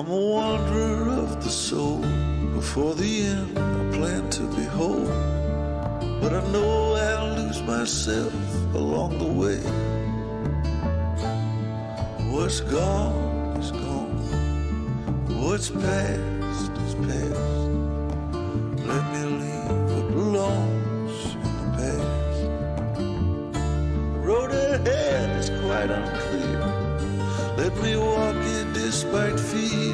I'm a wanderer of the soul. Before the end, I plan to behold. But I know I'll lose myself along the way. What's gone is gone. What's past is past. Let me leave what belongs in the past. Road ahead is quite unclear. Let me walk it despite fear.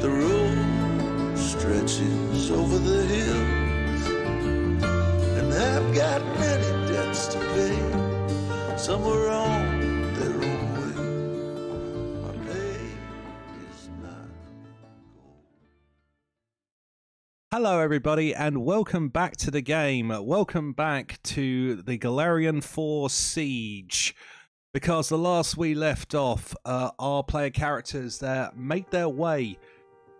The road stretches over the hills, and I've got many debts to pay. Some are on their own way. My pay is not gold. Hello everybody and welcome back to the game. Welcome back to the Galarian 4 Siege. Because the last we left off, our player characters there made their way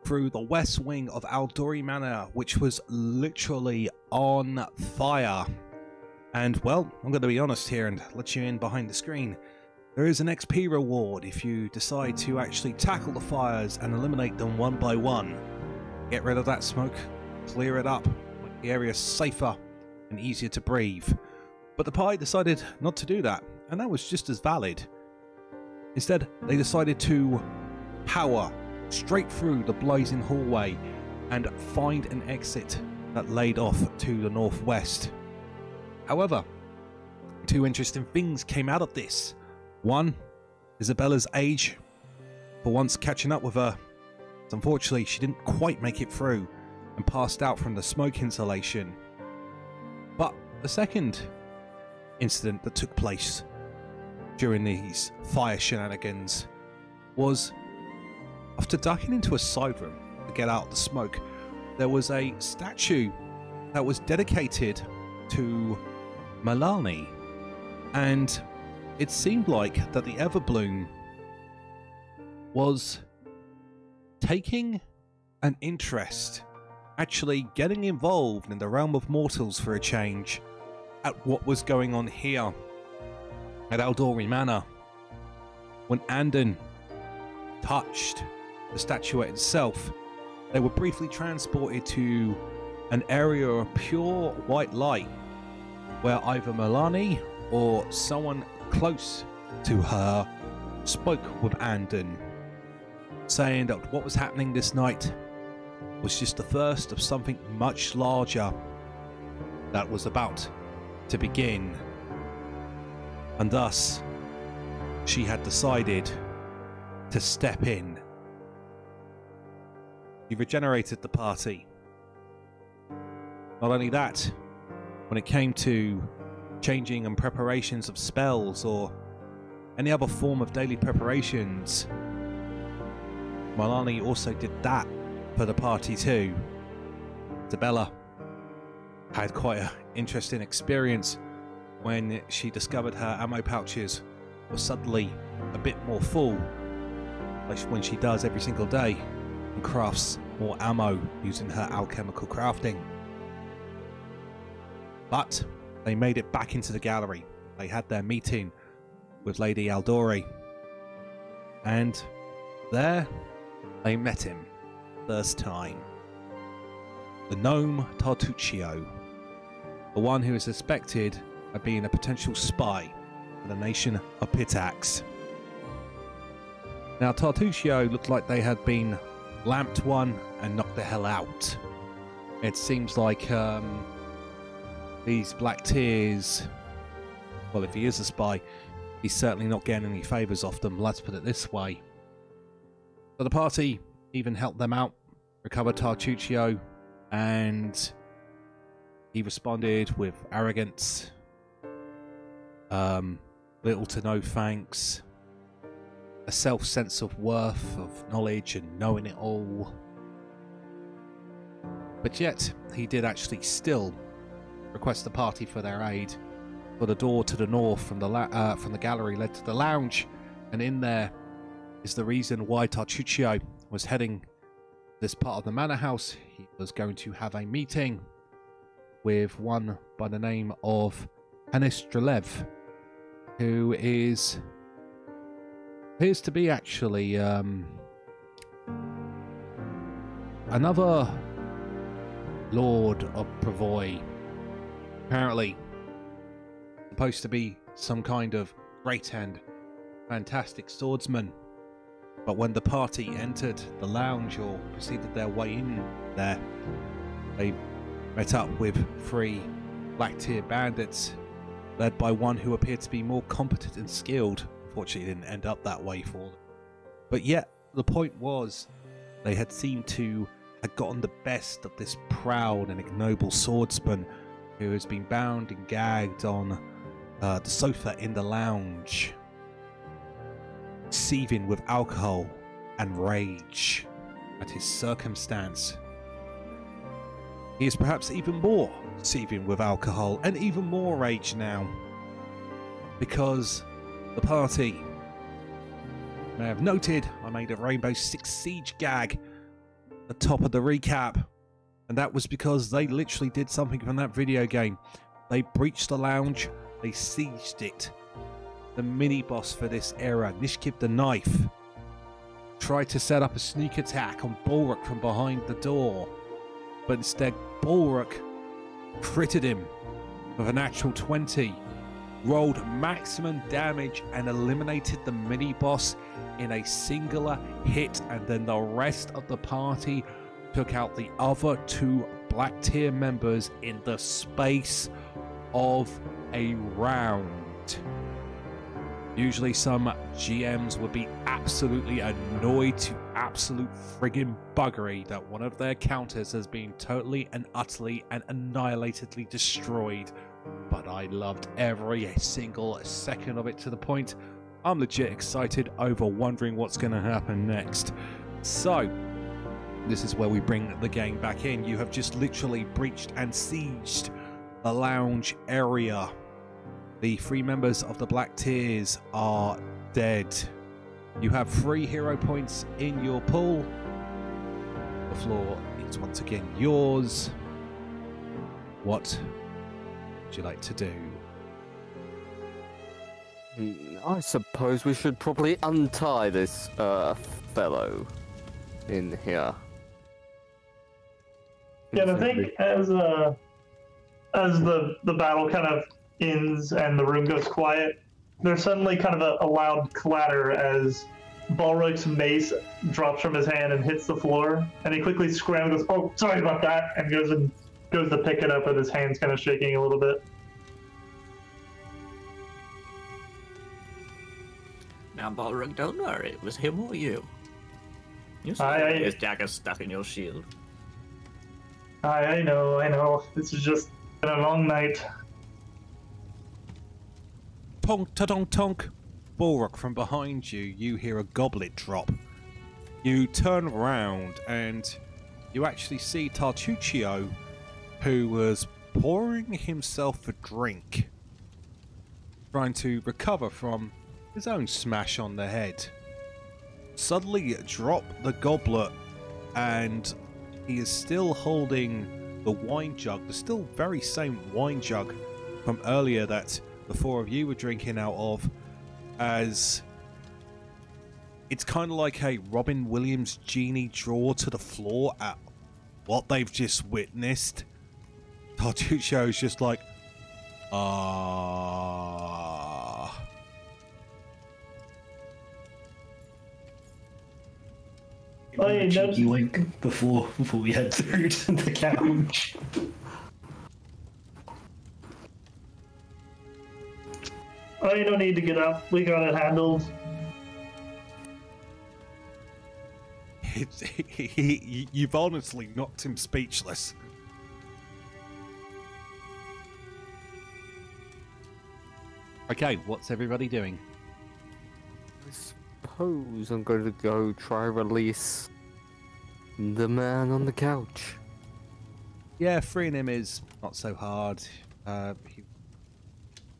through the west wing of Aldori Manor, which was literally on fire. And well, I'm going to be honest here and let you in behind the screen. There is an XP reward if you decide to actually tackle the fires and eliminate them one by one. Get rid of that smoke, clear it up, make the area safer and easier to breathe. But the party decided not to do that, and that was just as valid. Instead, they decided to power straight through the blazing hallway and find an exit that laid off to the northwest. However, two interesting things came out of this. One, Isobella's age. For once catching up with her, unfortunately she didn't quite make it through and passed out from the smoke insulation. But the second incident that took place during these fire shenanigans was, after ducking into a side room to get out the smoke, there was a statue that was dedicated to Malani, and it seemed like that the Everbloom was taking an interest, actually getting involved in the realm of mortals for a change, at what was going on here at Aldori Manor. When Anden touched the statuette itself, they were briefly transported to an area of pure white light where either Malani or someone close to her spoke with Anden, saying that what was happening this night was just the first of something much larger that was about to begin, and thus she had decided to step in. He regenerated the party. Not only that, when it came to changing and preparations of spells or any other form of daily preparations, Malani also did that for the party too. Isobella had quite an interesting experience when she discovered her ammo pouches were suddenly a bit more full, like when she does every single day, and crafts more ammo using her alchemical crafting. But they made it back into the gallery. They had their meeting with Lady Aldori, and there they met him first time. The gnome Tartuccio, the one who is suspected of being a potential spy for the nation of Pitax. Now Tartuccio looked like they had been lamped one and knocked the hell out. It seems like these Black Tears, well, if he is a spy, he's certainly not getting any favours off them, let's put it this way. So the party even helped them out, recovered Tartuccio, and he responded with arrogance, little to no thanks, a self-sense of worth, of knowledge and knowing it all. But yet, he did actually still request the party for their aid, for the door to the north from the gallery led to the lounge, and in there is the reason why Tartuccio was heading this part of the manor house. He was going to have a meeting with one by the name of Anistrelev, who appears to be actually another Lord of Provoy. Apparently supposed to be some kind of great and fantastic swordsman. But when the party entered the lounge or proceeded their way in there, they met up with 3 black tier bandits led by one who appeared to be more competent and skilled. Unfortunately, it didn't end up that way for them. But yet, the point was, they had seemed to have gotten the best of this proud and ignoble swordsman who has been bound and gagged on the sofa in the lounge, seething with alcohol and rage at his circumstance. He is perhaps even more seething with alcohol and even more rage now, because the party may have noted I made a Rainbow Six Siege gag at the top of the recap, and that was because they literally did something from that video game. They breached the lounge, they sieged it. The mini-boss for this era, Nishkib the Knife, tried to set up a sneak attack on Balruk from behind the door, but instead Balruk critted him with a natural 20, rolled maximum damage and eliminated the mini-boss in a singular hit, and then the rest of the party took out the other 2 black tier members in the space of a round. Usually some GMs would be absolutely annoyed to absolute friggin' buggery that one of their counters has been totally and utterly and annihilatedly destroyed. But I loved every single second of it, to the point I'm legit excited over wondering what's going to happen next. So, this is where we bring the game back in. You have just literally breached and sieged the lounge area. The 3 members of the Black Tiers are dead. You have 3 hero points in your pool. The floor is once again yours. What would you like to do? I suppose we should probably untie this fellow in here. Yeah, I think as the battle kind of ends and the room goes quiet, there's suddenly kind of a loud clatter as Balruk's mace drops from his hand and hits the floor, and he quickly scrambles, "Oh, sorry about that," and goes to pick it up with his hands kind of shaking a little bit. Now, Balruk, don't worry. It was him or you. You see his dagger stuck in your shield. I know. This has just been a long night. Tonk, ta-tonk, tonk. Balruk, from behind you, you hear a goblet drop. You turn around and you actually see Tartuccio, who was pouring himself a drink, trying to recover from his own smash on the head. Suddenly drop the goblet, and he is still holding the wine jug, the still very same wine jug from earlier that the 4 of you were drinking out of, as it's kind of like a Robin Williams genie draw to the floor at what they've just witnessed. Tartuccio is just like, cheeky wink before we head through to the couch. Oh, you don't need to get up. We got it handled. You've honestly knocked him speechless. Okay, what's everybody doing? I suppose I'm going to go try release the man on the couch. Yeah, freeing him is not so hard. He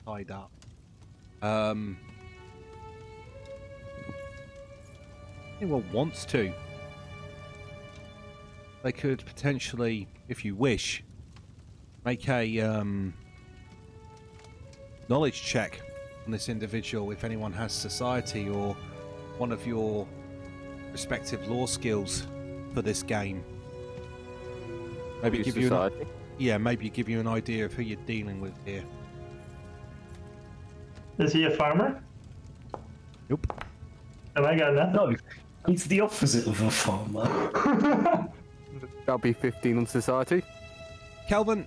tied up. Anyone wants to, they could potentially, if you wish, make a knowledge check on this individual if anyone has society or one of your respective law skills for this game. Maybe give you society. maybe give you an idea of who you're dealing with here. Is he a farmer? Nope. Have I got nothing? No, he's the opposite of a farmer. That'll be 15 on society. Kelvhan,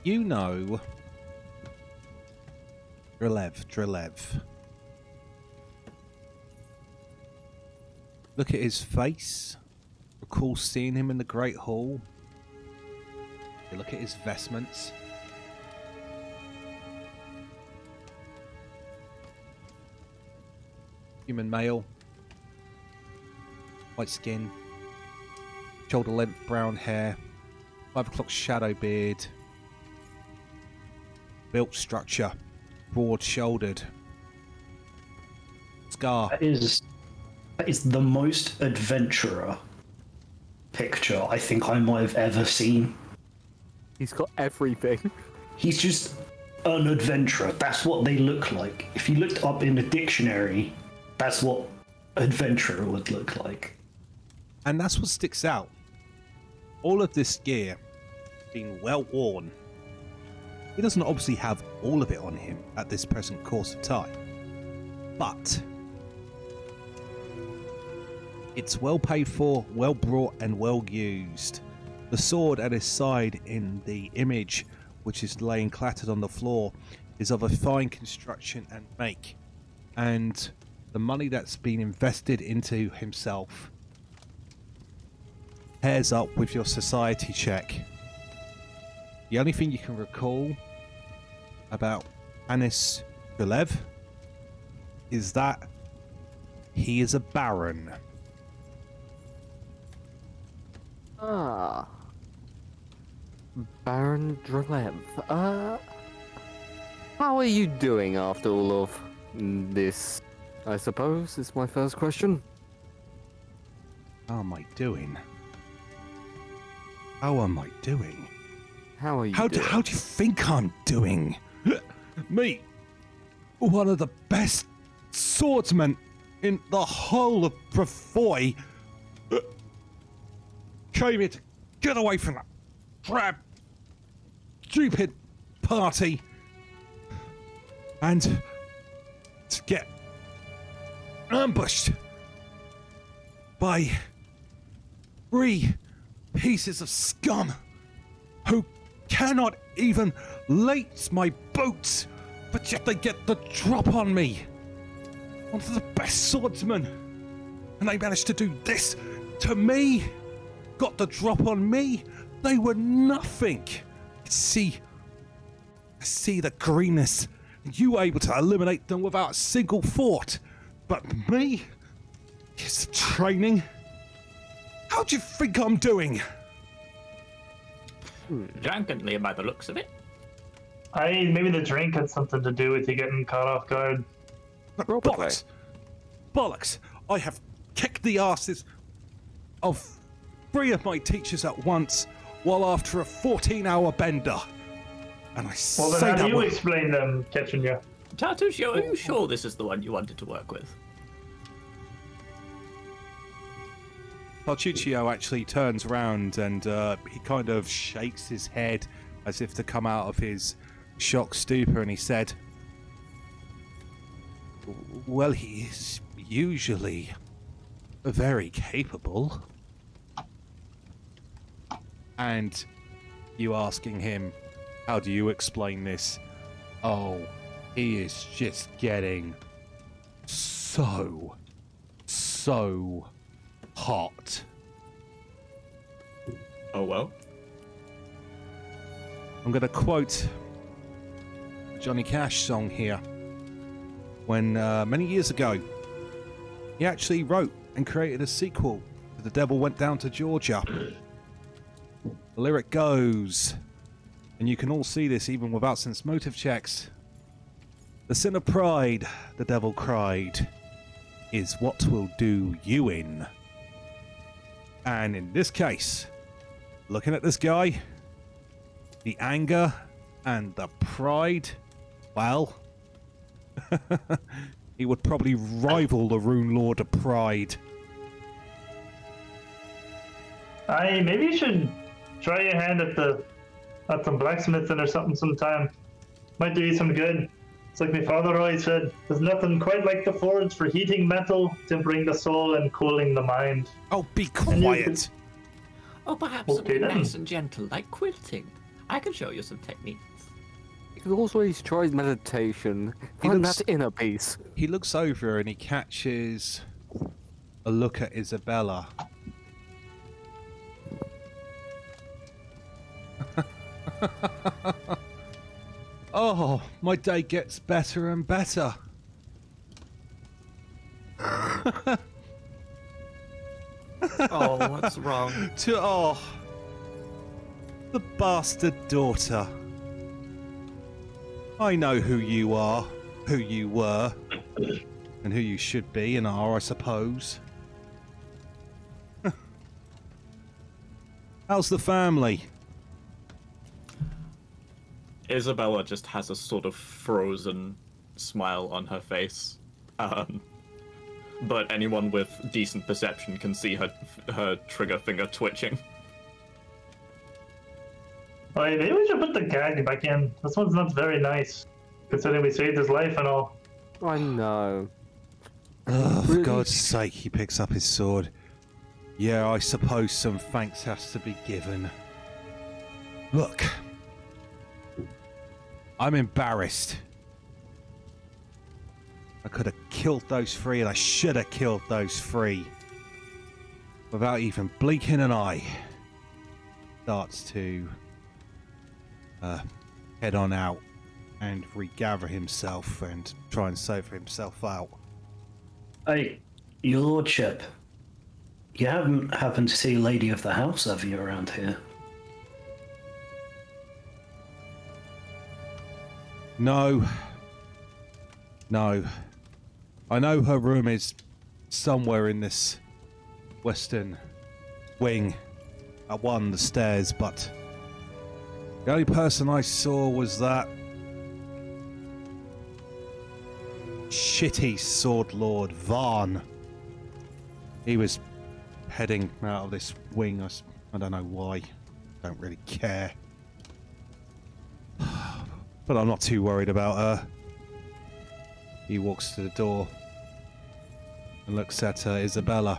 you know Drelev. Look at his face. Recall seeing him in the Great Hall. You look at his vestments. Human male. White skin. Shoulder length brown hair. 5 o'clock shadow beard. Built structure. Broad shouldered. Scar. That is the most adventurer picture I think I might have ever seen. He's got everything. He's just an adventurer. That's what they look like. If you looked up in a dictionary, that's what adventurer would look like. And that's what sticks out. All of this gear being well worn. He doesn't obviously have all of it on him at this present course of time. But it's well paid for, well brought, and well used. The sword at his side in the image, which is laying clattered on the floor, is of a fine construction and make. And the money that's been invested into himself pairs up with your society check. The only thing you can recall about Anis Drelev is that he is a baron. Ah. Baron Drelev. How are you doing after all of this, I suppose, is my first question. How am I doing? How am I doing? How are you How doing? do you think I'm doing? Me, one of the best swordsmen in the whole of Brefoy, came here to get away from that crap, stupid party, and to get ambushed by 3 pieces of scum who cannot even lace my boots, but yet they get the drop on me. One of the best swordsmen, and they managed to do this to me. Got the drop on me. They were nothing. I see the greenness. You were able to eliminate them without a single thought, but me, it's training. How do you think I'm doing? Drunkenly, by the looks of it. Maybe the drink had something to do with you getting caught off guard. Bollocks! Bollocks! I have kicked the asses of 3 of my teachers at once, while after a 14-hour bender. And I Well, then say how do that you with... explain them catching you? Tartusio, are you sure this is the one you wanted to work with? Tartuccio actually turns around and he kind of shakes his head as if to come out of his shock stupor, and he said, well, he's usually very capable. And you asking him, how do you explain this? Oh, he is just getting so hot. Oh, well. I'm going to quote a Johnny Cash song here. When many years ago, he actually wrote and created a sequel to The Devil Went Down to Georgia. The lyric goes, and you can all see this even without sense motive checks. The sin of pride, the devil cried, is what will do you in. And in this case, looking at this guy, the anger and the pride, well, he would probably rival the Rune Lord of Pride. Maybe you should try your hand at some blacksmithing or something sometime. Might do you some good. It's like my father always said, there's nothing quite like the forge for heating metal, tempering the soul, and cooling the mind. Oh, be quiet! Oh, perhaps something nice and gentle, like quilting. I can show you some techniques. You could always try meditation. Find that inner peace. He looks over and he catches a look at Isobella. Oh, my day gets better and better. Oh, what's wrong? The bastard daughter. I know who you are, who you were, and who you should be and are, I suppose. How's the family? Isobella just has a sort of frozen smile on her face. But anyone with decent perception can see her trigger finger twitching. Alright, maybe we should put the gag back in. This one's not very nice, considering we saved his life and all. I know. Oh, for God's sake, he picks up his sword. Yeah, I suppose some thanks has to be given. Look. I'm embarrassed. I could have killed those three, and I should have killed those three. Without even blinking an eye. Starts to head on out and regather himself and try and sober himself out. Hey, your lordship. You haven't happened to see Lady of the House, have you, around here? No. No. I know her room is somewhere in this western wing. At the stairs, but the only person I saw was that shitty sword lord, Varn. He was heading out of this wing. I don't know why. Don't really care. But I'm not too worried about her. He walks to the door and looks at Isobella.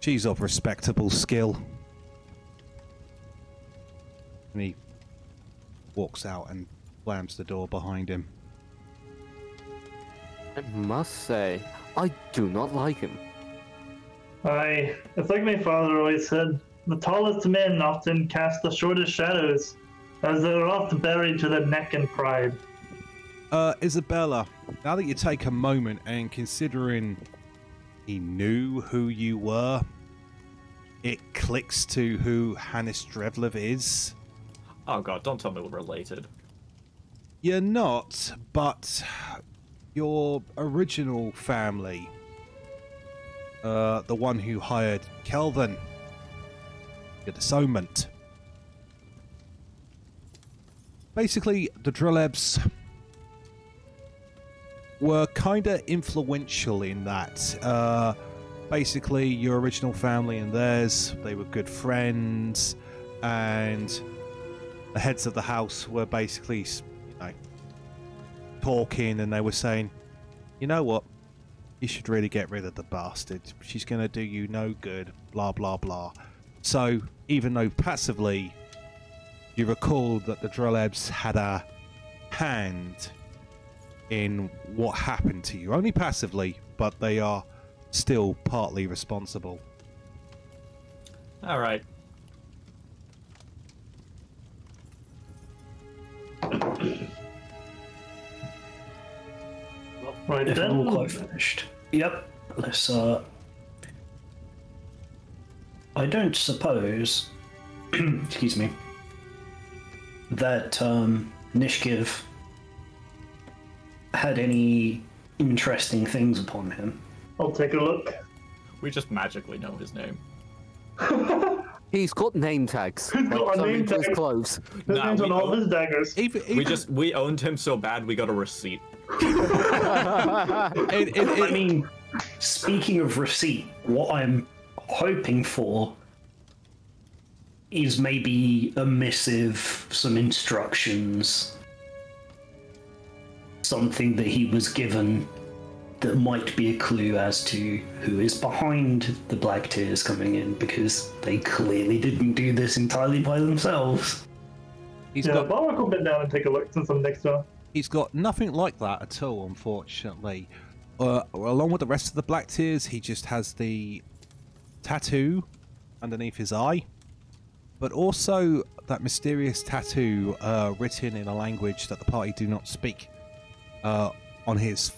She's of respectable skill. And he walks out and slams the door behind him. I must say, I do not like him. It's like my father always said, the tallest men often cast the shortest shadows, as they're oft buried to the neck in pride. Isobella, now that you take a moment and considering he knew who you were, it clicks to who Hannes Drevlev is. Oh god, don't tell me we're related. You're not, but your original family, the one who hired Kelvhan, your disownment. Basically, the Drelebs were kinda influential in that. Basically, your original family and theirs, they were good friends, and the heads of the house were basically, talking, and they were saying, you know what, you should really get rid of the bastard. She's going to do you no good, blah, blah, blah. So, even though passively, you recall that the Drelebs had a hand in what happened to you. Only passively, but they are still partly responsible. Alright. Right If then. we're all quite finished. Yep. Let's, I don't suppose, excuse me, that, Nishkiv had any interesting things upon him. I'll take a look. We just magically know his name. He's got name tags. He's got a name to his tag. clothes. His name's on all his daggers. We owned him so bad we got a receipt. I mean, Speaking of receipt, what I'm hoping for is maybe a missive, some instructions, something that he was given that might be a clue as to who is behind the Black Tears coming in, because they clearly didn't do this entirely by themselves. Balruk will bend down and take a look since I'm next to him. He's got nothing like that at all, unfortunately. Along with the rest of the Black Tears, he just has the tattoo underneath his eye, but also that mysterious tattoo written in a language that the party do not speak on his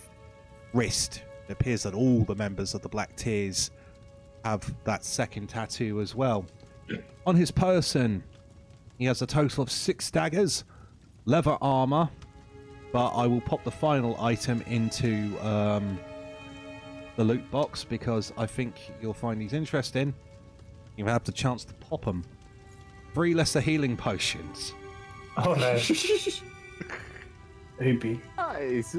wrist. It appears that all the members of the Black Tears have that second tattoo as well. On his person, he has a total of 6 daggers, leather armor, but I will pop the final item into the loot box because I think you'll find these interesting. You have the chance to pop them. 3 lesser healing potions. Oh, nice. Maybe. Nice.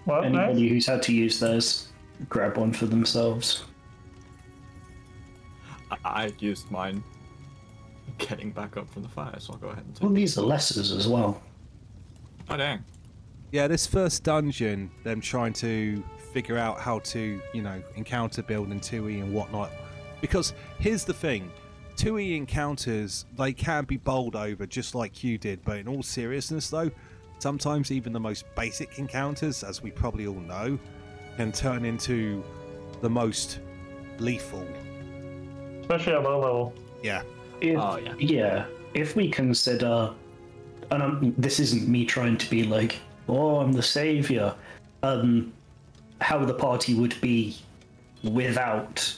Well, Anybody nice. who's had to use theirs, grab one for themselves. I used mine getting back up from the fire, so I'll go ahead and take Well, it. these are lessers as well. Oh, dang. Yeah, this first dungeon, them trying to figure out how to, you know, encounter build in 2E and whatnot. Because here's the thing, 2E encounters, they can be bowled over just like you did, but in all seriousness though, sometimes even the most basic encounters, as we probably all know, can turn into the most lethal. Especially at low level. Yeah. Oh, yeah. If we consider, and this isn't me trying to be like, oh, I'm the savior, how the party would be without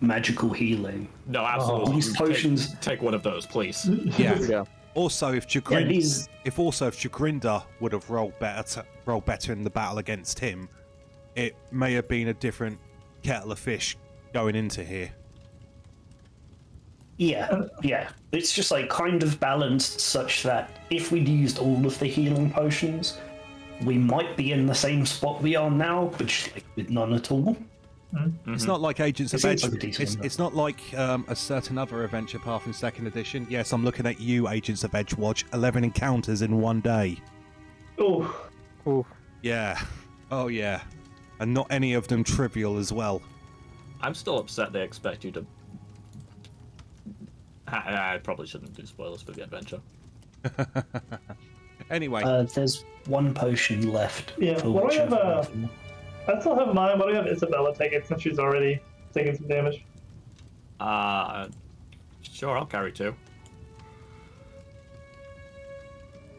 magical healing. No, absolutely. These potions- Take one of those, please. Yeah. Yeah. Also, if Yeah, Jagrinda would have rolled better in the battle against him, it may have been a different kettle of fish going into here. Yeah. It's just like kind of balanced such that if we'd used all of the healing potions, we might be in the same spot we are now, but just like with none at all. It's not like Agents of It Edge. seems like a decent number. It's not like a certain other adventure path in 2nd edition. Yes, I'm looking at you, Agents of Edge Watch. 11 encounters in one day. Oh, Oh, Yeah. Oh, yeah. And not any of them trivial as well. I'm still upset they expect you to... I probably shouldn't do spoilers for the adventure. Anyway, There's 1 potion left. Yeah, for what do I have, whichever level. I still have mine. What do you have Isobella take it since she's already taking some damage? Sure, I'll carry 2.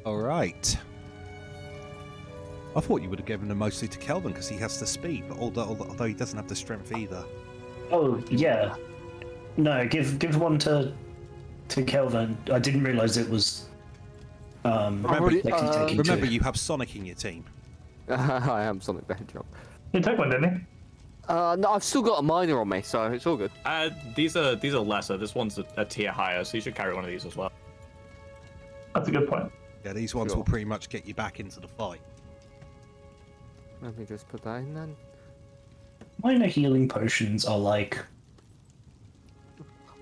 alright. I thought you would have given them mostly to Kelvhan because he has the speed, but although he doesn't have the strength either. Oh, yeah. No, give one to Kelvhan. I didn't realise it was... Remember, Lexi taking remember 2. you have Sonic in your team. I am Sonic the Hedgehog. He took one, didn't he? No, I've still got a minor on me, so it's all good. These are lesser. This one's a tier higher, so you should carry one of these as well. That's a good point. Yeah, these ones Sure. will pretty much get you back into the fight. Let me just put that in then. Minor healing potions are like...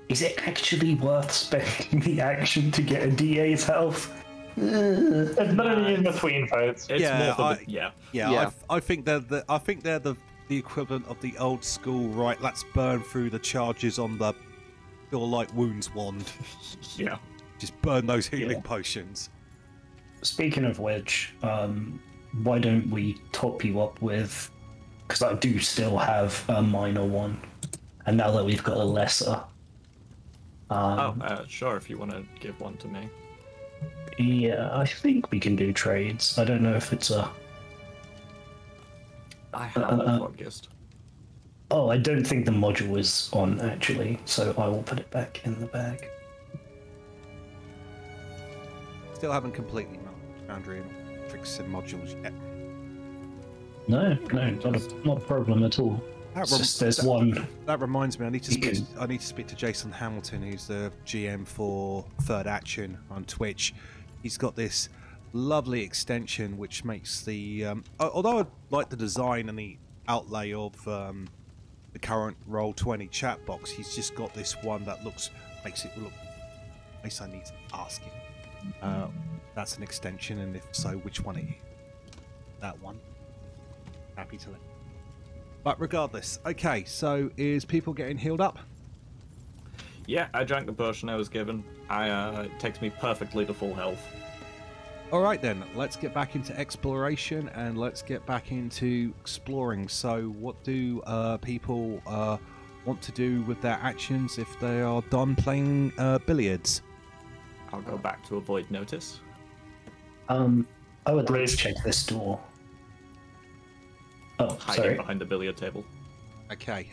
Is it actually worth spending the action to get a DA's health? It's better to use between fights. It's Yeah, more for I- the... Yeah. Yeah, I think they're the equivalent of the old school. Right, let's burn through the charges on the Feel Like Wounds wand. Yeah. Just burn those healing Yeah. potions. Speaking of which, why don't we top you up with... Because I do still have a minor one. And now that we've got a lesser... Sure, if you want to give one to me. Yeah, I think we can do trades. I don't know if it's a... I have a focused. Oh, I don't think the module is on, actually, so I will put it back in the bag. Still haven't completely Foundry and fixing modules yet. No, not a problem at all. It's just there's one... That reminds me, I need to You speak to Jason Hamilton, who's the GM for Third Action on Twitch. He's got this lovely extension which makes the although I like the design and the outlay of the current Roll20 chat box. He's just got this one that makes it look. At least I need to ask him. That's an extension, and if so, which one it is? That one. Happy to let. But regardless, okay. So is people getting healed up? Yeah, I drank the potion I was given. It takes me perfectly to full health. All right then, let's get back into exploration and let's get back into exploring. So what do people want to do with their actions if they are done playing billiards? I'll go back to avoid notice. I would like to check this door. Oh, Hiding sorry. behind the billiard table. Okay,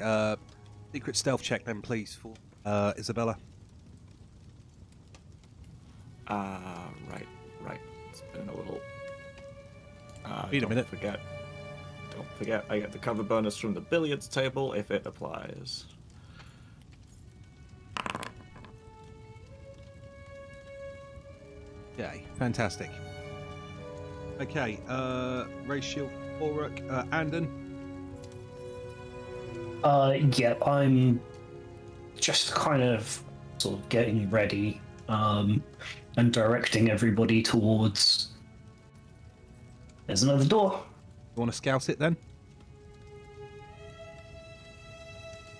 secret stealth check then please for Isobella. Right. It's been a little... Wait a minute. Don't forget, I get the cover bonus from the billiards table if it applies. Okay, fantastic. Okay, Racial, Balruk, Anden. Yeah, I'm just kind of sort of getting ready, and directing everybody towards. There's another door. You want to scout it then?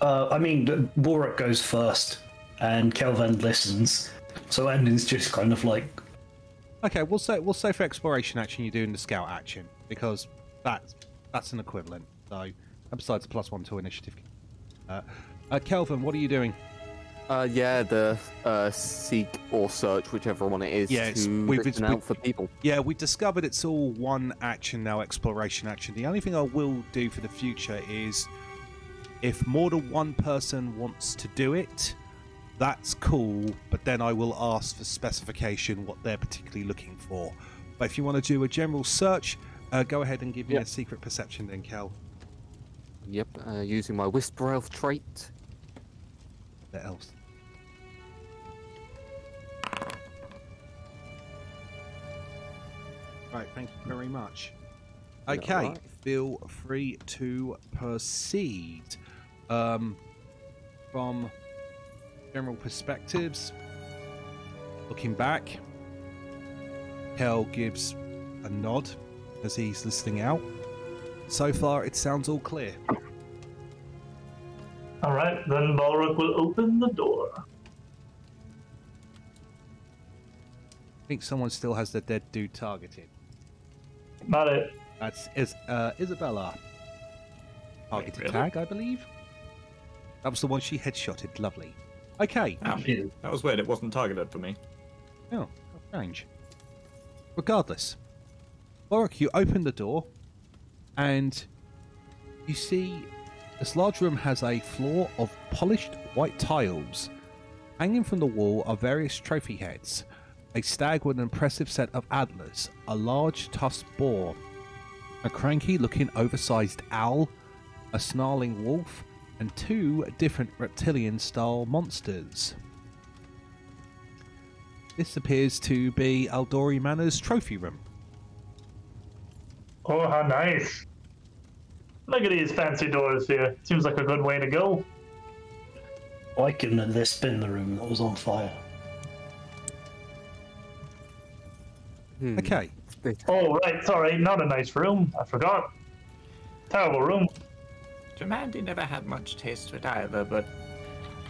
I mean, Balruk goes first, and Kelvhan listens. So Anden's just kind of like. Okay, we'll say for exploration action you're doing the scout action because that's an equivalent. So, and besides the +1 to initiative. Kelvhan, what are you doing? Yeah, the seek or search, whichever one it is, Yeah, to listen out for people. Yeah, we discovered it's all one action now, exploration action. The only thing I will do for the future is if more than one person wants to do it, that's cool, but then I will ask for specification what they're particularly looking for. But if you want to do a general search, go ahead and give me a secret perception then, Kel. Yep, using my Whisper Elf trait. What else? Right, thank you very much. Okay, Alright. feel free to proceed. From general perspectives, looking back, Kel gives a nod as he's listening out. So far, it sounds all clear. All right, then Balruk will open the door. I think someone still has the dead dude targeted. Not it. That's Isobella. Targeted really? tag, I believe. That was the one she headshotted. Lovely. Okay. That was weird, it wasn't targeted for me. Oh, how strange. Regardless, Balruk, you open the door, and you see this large room has a floor of polished white tiles. Hanging from the wall are various trophy heads, a stag with an impressive set of antlers, a large tusked boar, a cranky-looking oversized owl, a snarling wolf, and two different reptilian-style monsters. This appears to be Aldori Manor's trophy room. Oh, how nice. Look at these fancy doors here. Seems like a good way to go. Why couldn't this been the room that was on fire? Okay. Oh, right, sorry, not a nice room. I forgot. Terrible room. Jumandy never had much taste for it either, but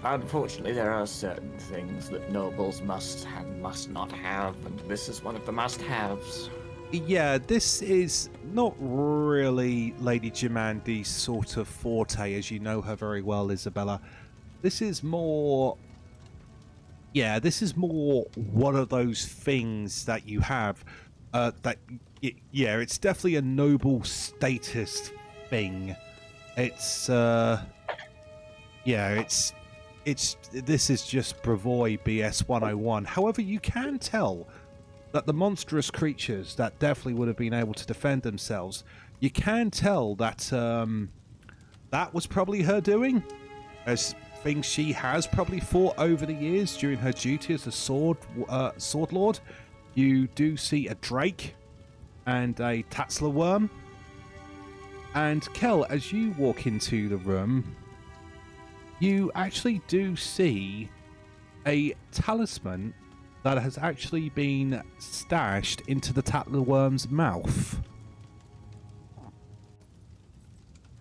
unfortunately there are certain things that nobles must and must not have, and this is one of the must-haves. Yeah, this is not really Lady Jumandy's sort of forte, as you know her very well, Isobella. This is more... Yeah, this is more one of those things that you have yeah, it's definitely a noble status thing. It's, yeah, it's this is just Bravoy BS 101. However, you can tell that the monstrous creatures that definitely would have been able to defend themselves, you can tell that that was probably her doing, as things she has probably fought over the years during her duty as a sword lord. You do see a drake and a tatsler worm. And Kel, as you walk into the room, you actually do see a talisman that has actually been stashed into the tattlerworm's mouth.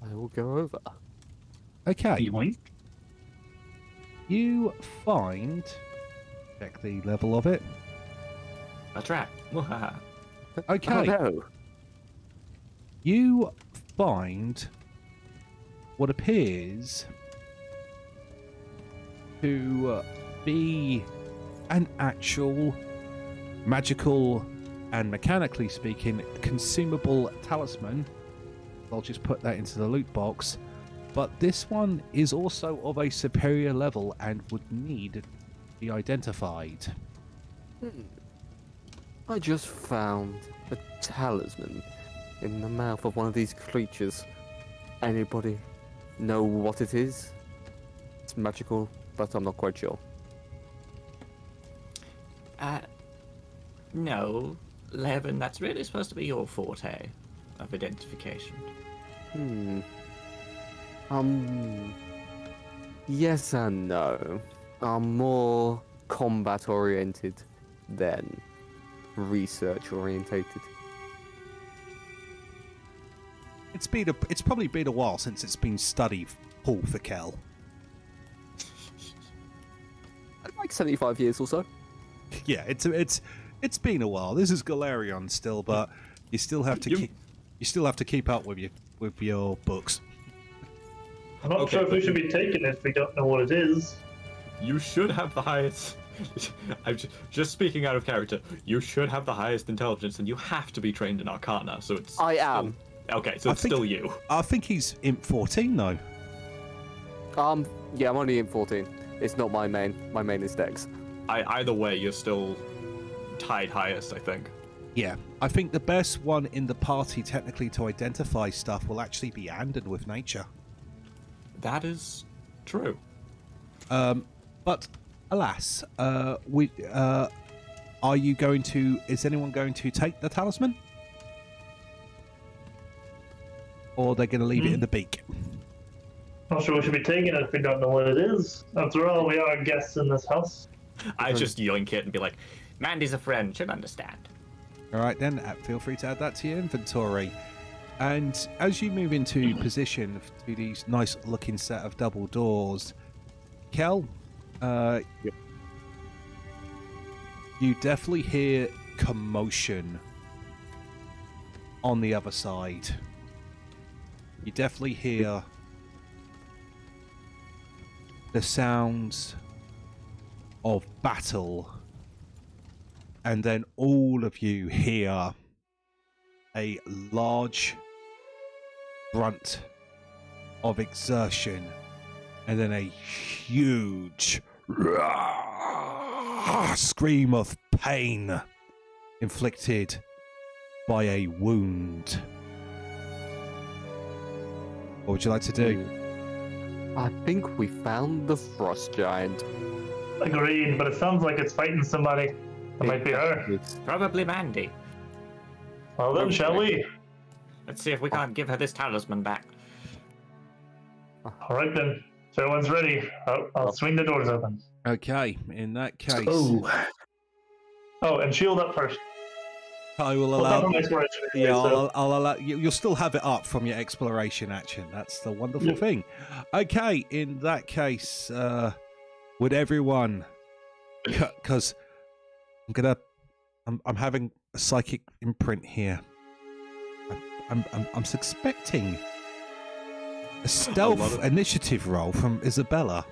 I will go over. Okay. Yoink. You find... Check the level of it. A trap. Okay. Oh, no. You find what appears to be an actual magical and mechanically speaking consumable talisman. I'll just put that into the loot box. But this one is also of a superior level and would need to be identified. I just found a talisman in the mouth of one of these creatures. Anybody know what it is? It's magical, but I'm not quite sure. No, Leoven, that's really supposed to be your forte of identification. Yes and no. I'm more combat oriented than research orientated. It's probably been a while since it's been studied, Paul for Kel. Like 75 years or so. Yeah, it's been a while. This is Galarion still, but you still have to keep up with your books. I'm not sure if we should be taking it if we don't know what it is. You should have the highest. I'm just speaking out of character. You should have the highest intelligence, and you have to be trained in Arcana. So it's. I am. Okay, so it's still you. I think he's Imp 14 though. Yeah, I'm only in 14. It's not my main. My main is Dex. Either way, you're still tied highest, I think. Yeah, I think the best one in the party technically to identify stuff will actually be Anden with nature. That is true. But alas, are you going to? Is anyone going to take the talisman, or are they going to leave it in the beak? Not sure we should be taking it if we don't know what it is. After all, we are guests in this house. I just yoink it and be like, Mandy's a friend, she'll understand. All right then, feel free to add that to your inventory. And as you move into position to these nice looking set of double doors, Kel, you definitely hear commotion on the other side. You definitely hear the sounds of battle, and then all of you hear a large grunt of exertion, and then a huge scream of pain inflicted by a wound. What would you like to do? I think we found the frost giant. Agreed, but it sounds like it's fighting somebody. It might be her. It's Probably Mandy. Well then, shall we? Let's see if we can't give her this talisman back. All right then. So everyone's ready. I'll swing the doors open. Okay, in that case, Oh, and shield up first. I will Well, allow. that's my exploration anyway, Yeah, so- I'll allow. You'll still have it up from your exploration action. That's the wonderful thing. Okay, in that case, would everyone? Because I'm having a psychic imprint here. I'm suspecting a stealth initiative roll from Isobella.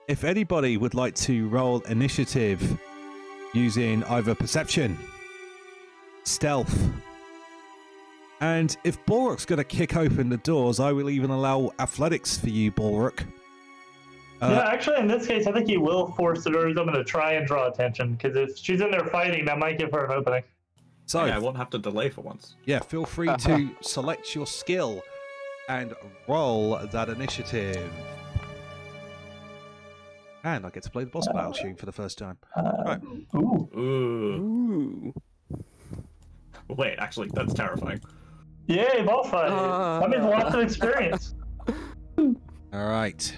If anybody would like to roll initiative using either perception, stealth, and if Balruk's going to kick open the doors, I will even allow athletics for you, Balruk. Yeah, actually, in this case, I think you will force the doors open to try and draw attention, because if she's in there fighting, that might give her an opening. So, Yeah, I won't have to delay for once. yeah, feel free to select your skill and roll that initiative. And I get to play the boss battle tune for the first time. Right. Ooh. Ooh. Ooh. Wait, actually, that's terrifying. Yay, boss fight! That means lots of experience. All right.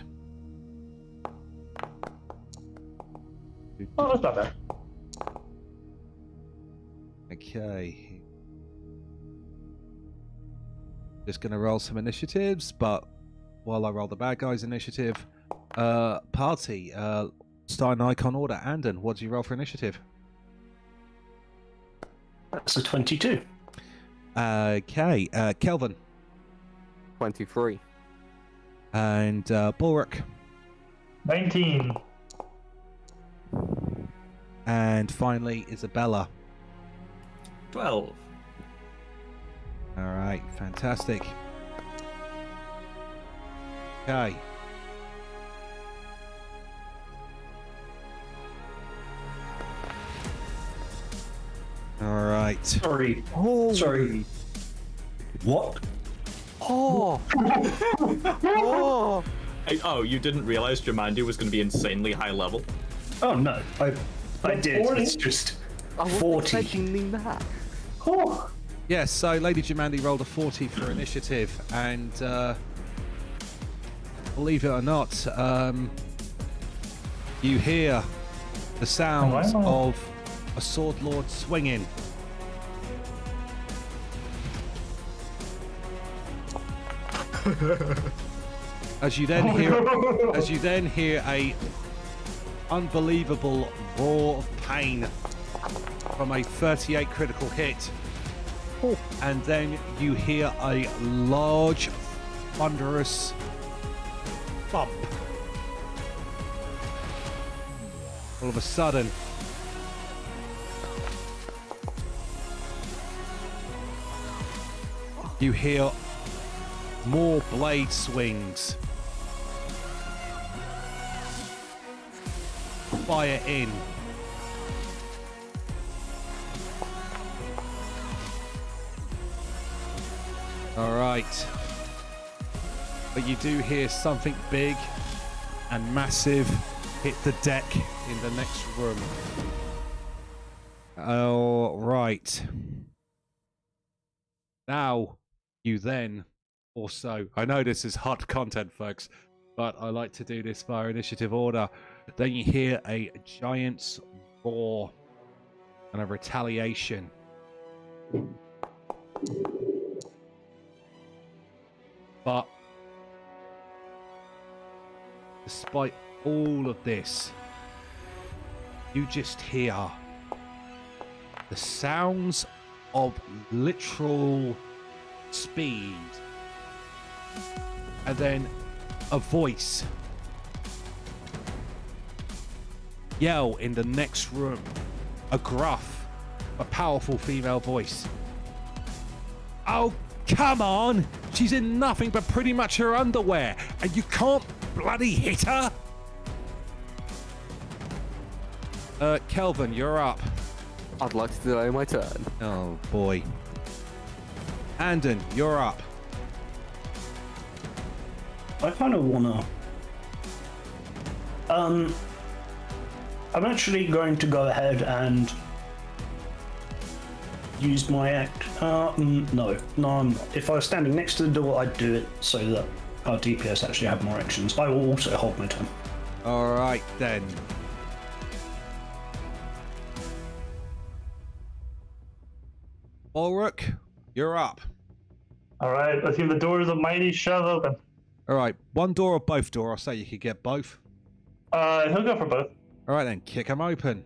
Oh, that's not bad. Okay. Just going to roll some initiatives, but while I roll the bad guys' initiative, party, start an icon order. Anden, what do you roll for initiative? That's a 22. Okay. Kelvhan. 23. And Balruk. 19. And finally, Isobella. 12. All right, fantastic. Okay. All right. Sorry. Oh. Sorry. What? Oh. Oh. Oh, you didn't realize Jumanji was going to be insanely high level? Oh no, I did. 40? It's just I wasn't 40. expecting that. Oh. Yes, so Lady Jumandi rolled a 40 for initiative, and believe it or not, you hear the sounds Wow. of a sword lord swinging. As you then hear a unbelievable roar of pain from a 38 critical hit. And then you hear a large, thunderous bump. All of a sudden, you hear more blade swings. Fire in. All right. But you do hear something big and massive hit the deck in the next room. All right. Now, you then also, I know this is hot content, folks, but I like to do this via initiative order. Then you hear a giant's roar and a retaliation. But despite all of this, you just hear the sounds of literal speed, and then a voice yell in the next room, a gruff, a powerful female voice. Oh, come on! She's in nothing but pretty much her underwear, and you can't bloody hit her? Kelvhan, you're up. I'd like to delay my turn. Oh, boy. Anden, you're up. I kind of wanna. I'm actually going to go ahead and use my act. No, I'm not. If I was standing next to the door, I'd do it so that our DPS actually have more actions. I will also hold my turn. All right, then. Balruk, you're up. All right, let's give the doors a mighty shove open. All right, one door or both door? I'll say you could get both. He'll go for both. All right, then, kick them open.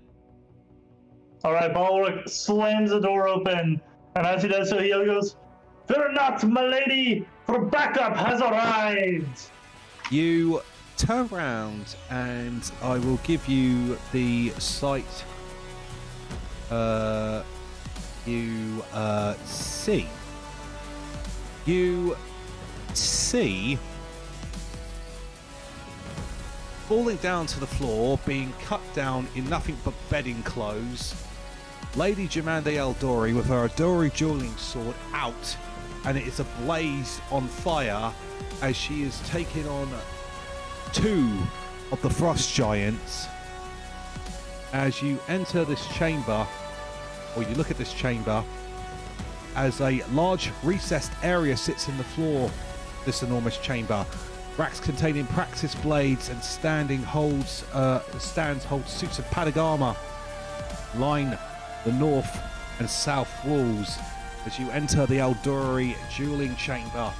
All right, Balruk slams the door open, and as he does so, he goes, "Fear not, my lady, for backup has arrived." You turn round, and I will give you the sight. You see falling down to the floor, being cut down in nothing but bedding clothes, Lady Jumande Eldori with her Adori dueling sword out, and it is ablaze on fire as she is taking on two of the frost giants. As you enter this chamber, or you look at this chamber, as a large recessed area sits in the floor, this enormous chamber, Racks containing practice blades and stands hold suits of padded armor line the north and south walls. As you enter the Eldori dueling chamber,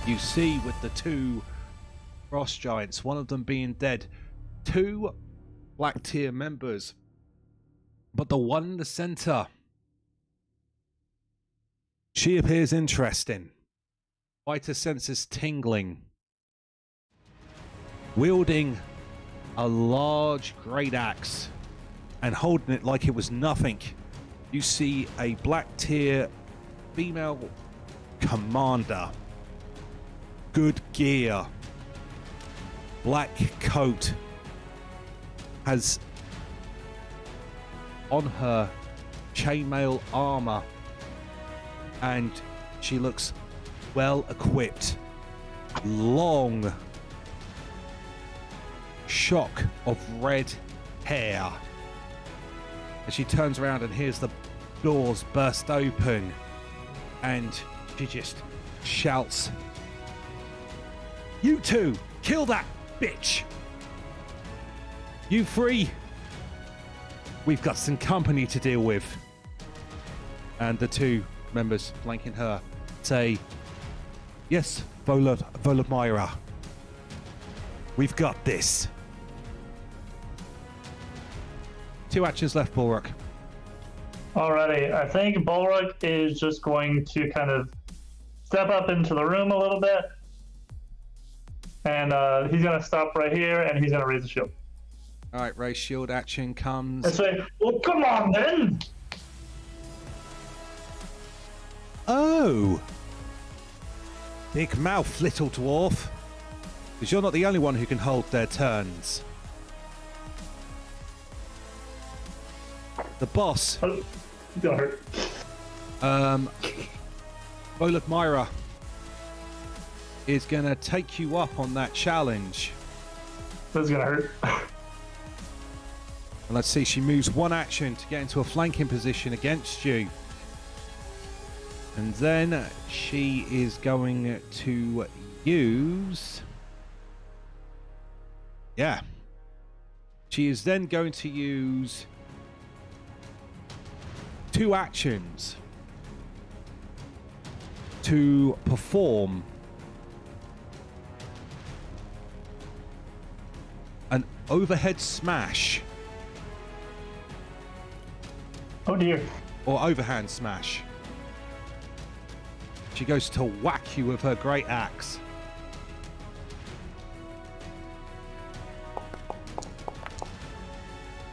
you see with the two frost giants, one of them being dead, two Black Tier members, but the one in the center, she appears interesting. Fighter senses tingling. Wielding a large great axe and holding it like it was nothing, you see a Black Tier female commander. Good gear. Black coat. Has on her chainmail armor. And she looks well equipped. Long shock of red hair. As she turns around and hears the doors burst open, and she just shouts, "You two, kill that bitch! You three, we've got some company to deal with." And the two members flanking her say, "Yes, Volodmyra, we've got this." 2 actions left, Balruk. Alrighty, I think Balruk is just going to kind of step up into the room a little bit, and he's going to stop right here, and he's going to raise the shield. All right, raise shield action comes. I say, well, come on then! Oh! Big mouth, little dwarf. Because you're not the only one who can hold their turns. The boss. Oh, don't hurt. Volodmyra is going to take you up on that challenge. This is going to hurt. And let's see, she moves 1 action to get into a flanking position against you. And then she is going to use... Yeah. She is then going to use 2 actions to perform an overhead smash. Oh dear. Or overhand smash. She goes to whack you with her great axe.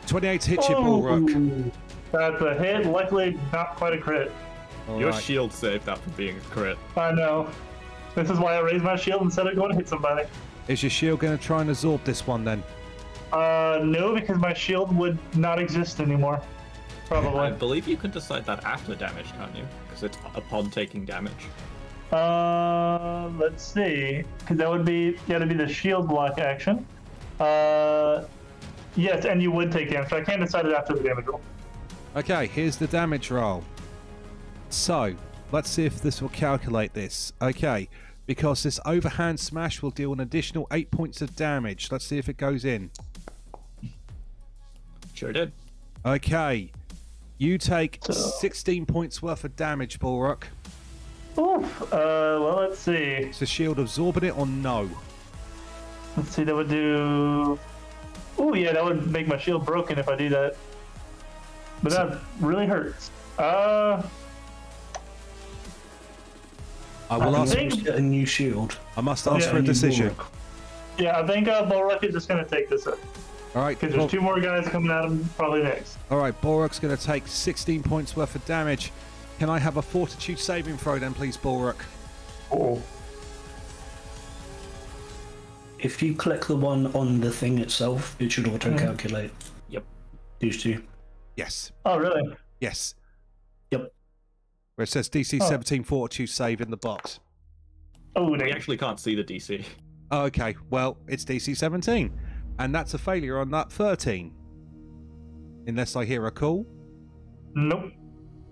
.28 hits you, Balruk. That's a hit. Luckily, not quite a crit. Your shield saved that from being a crit. I know. This is why I raised my shield instead of going to hit somebody. Is your shield going to try and absorb this one then? No, because my shield would not exist anymore. Probably. I believe you can decide that after damage, can't you? Because it's upon taking damage. Let's see. Because that would be the shield block action. Yes, and you would take damage. So I can't decide it after the damage roll. Okay, here's the damage roll. So, let's see if this will calculate this. Okay, because this overhand smash will deal an additional 8 points of damage. Let's see if it goes in. Sure did. Okay, you take 16 points worth of damage, Balruk. Oof. Well, let's see. Is the shield absorbing it or no? Let's see, that would do... Oh, yeah, that would make my shield broken if I do that. But that really hurts. I will ask. Get a new shield. I must ask for a decision. Yeah, I think Balruk is just going to take this up. All right. Because there's 2 more guys coming at him probably next. All right, Balruk's going to take 16 points worth of damage. Can I have a fortitude saving throw then, please, Balruk? Oh. If you click the one on the thing itself, it should auto-calculate. Yep. These 2. Yes. Oh, really? Yes. Yep. Where it says DC 17 fortitude save in the box. Oh, We actually can't see the DC. Oh, okay, well, it's DC 17. And that's a failure on that 13. Unless I hear a call. Nope.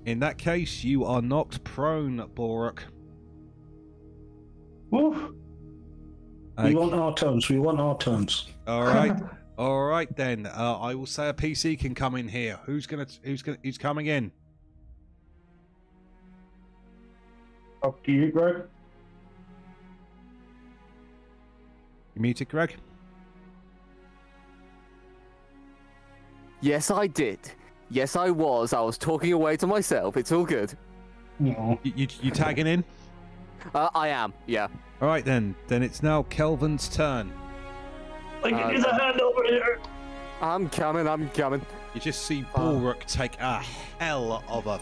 In that case, you are knocked prone, Balruk. Oof. We want our turns. We want our turns. All right. All right then. I will say a PC can come in here. Who's coming in? Up to you, Greg. You muted, Greg? Yes, I did. Yes, I was. I was talking away to myself. It's all good. No. You tagging in? I am. Yeah. All right then. Then it's now Kelvin's turn. I can use a hand over here. I'm coming. I'm coming. You just see Balruk take a hell of a.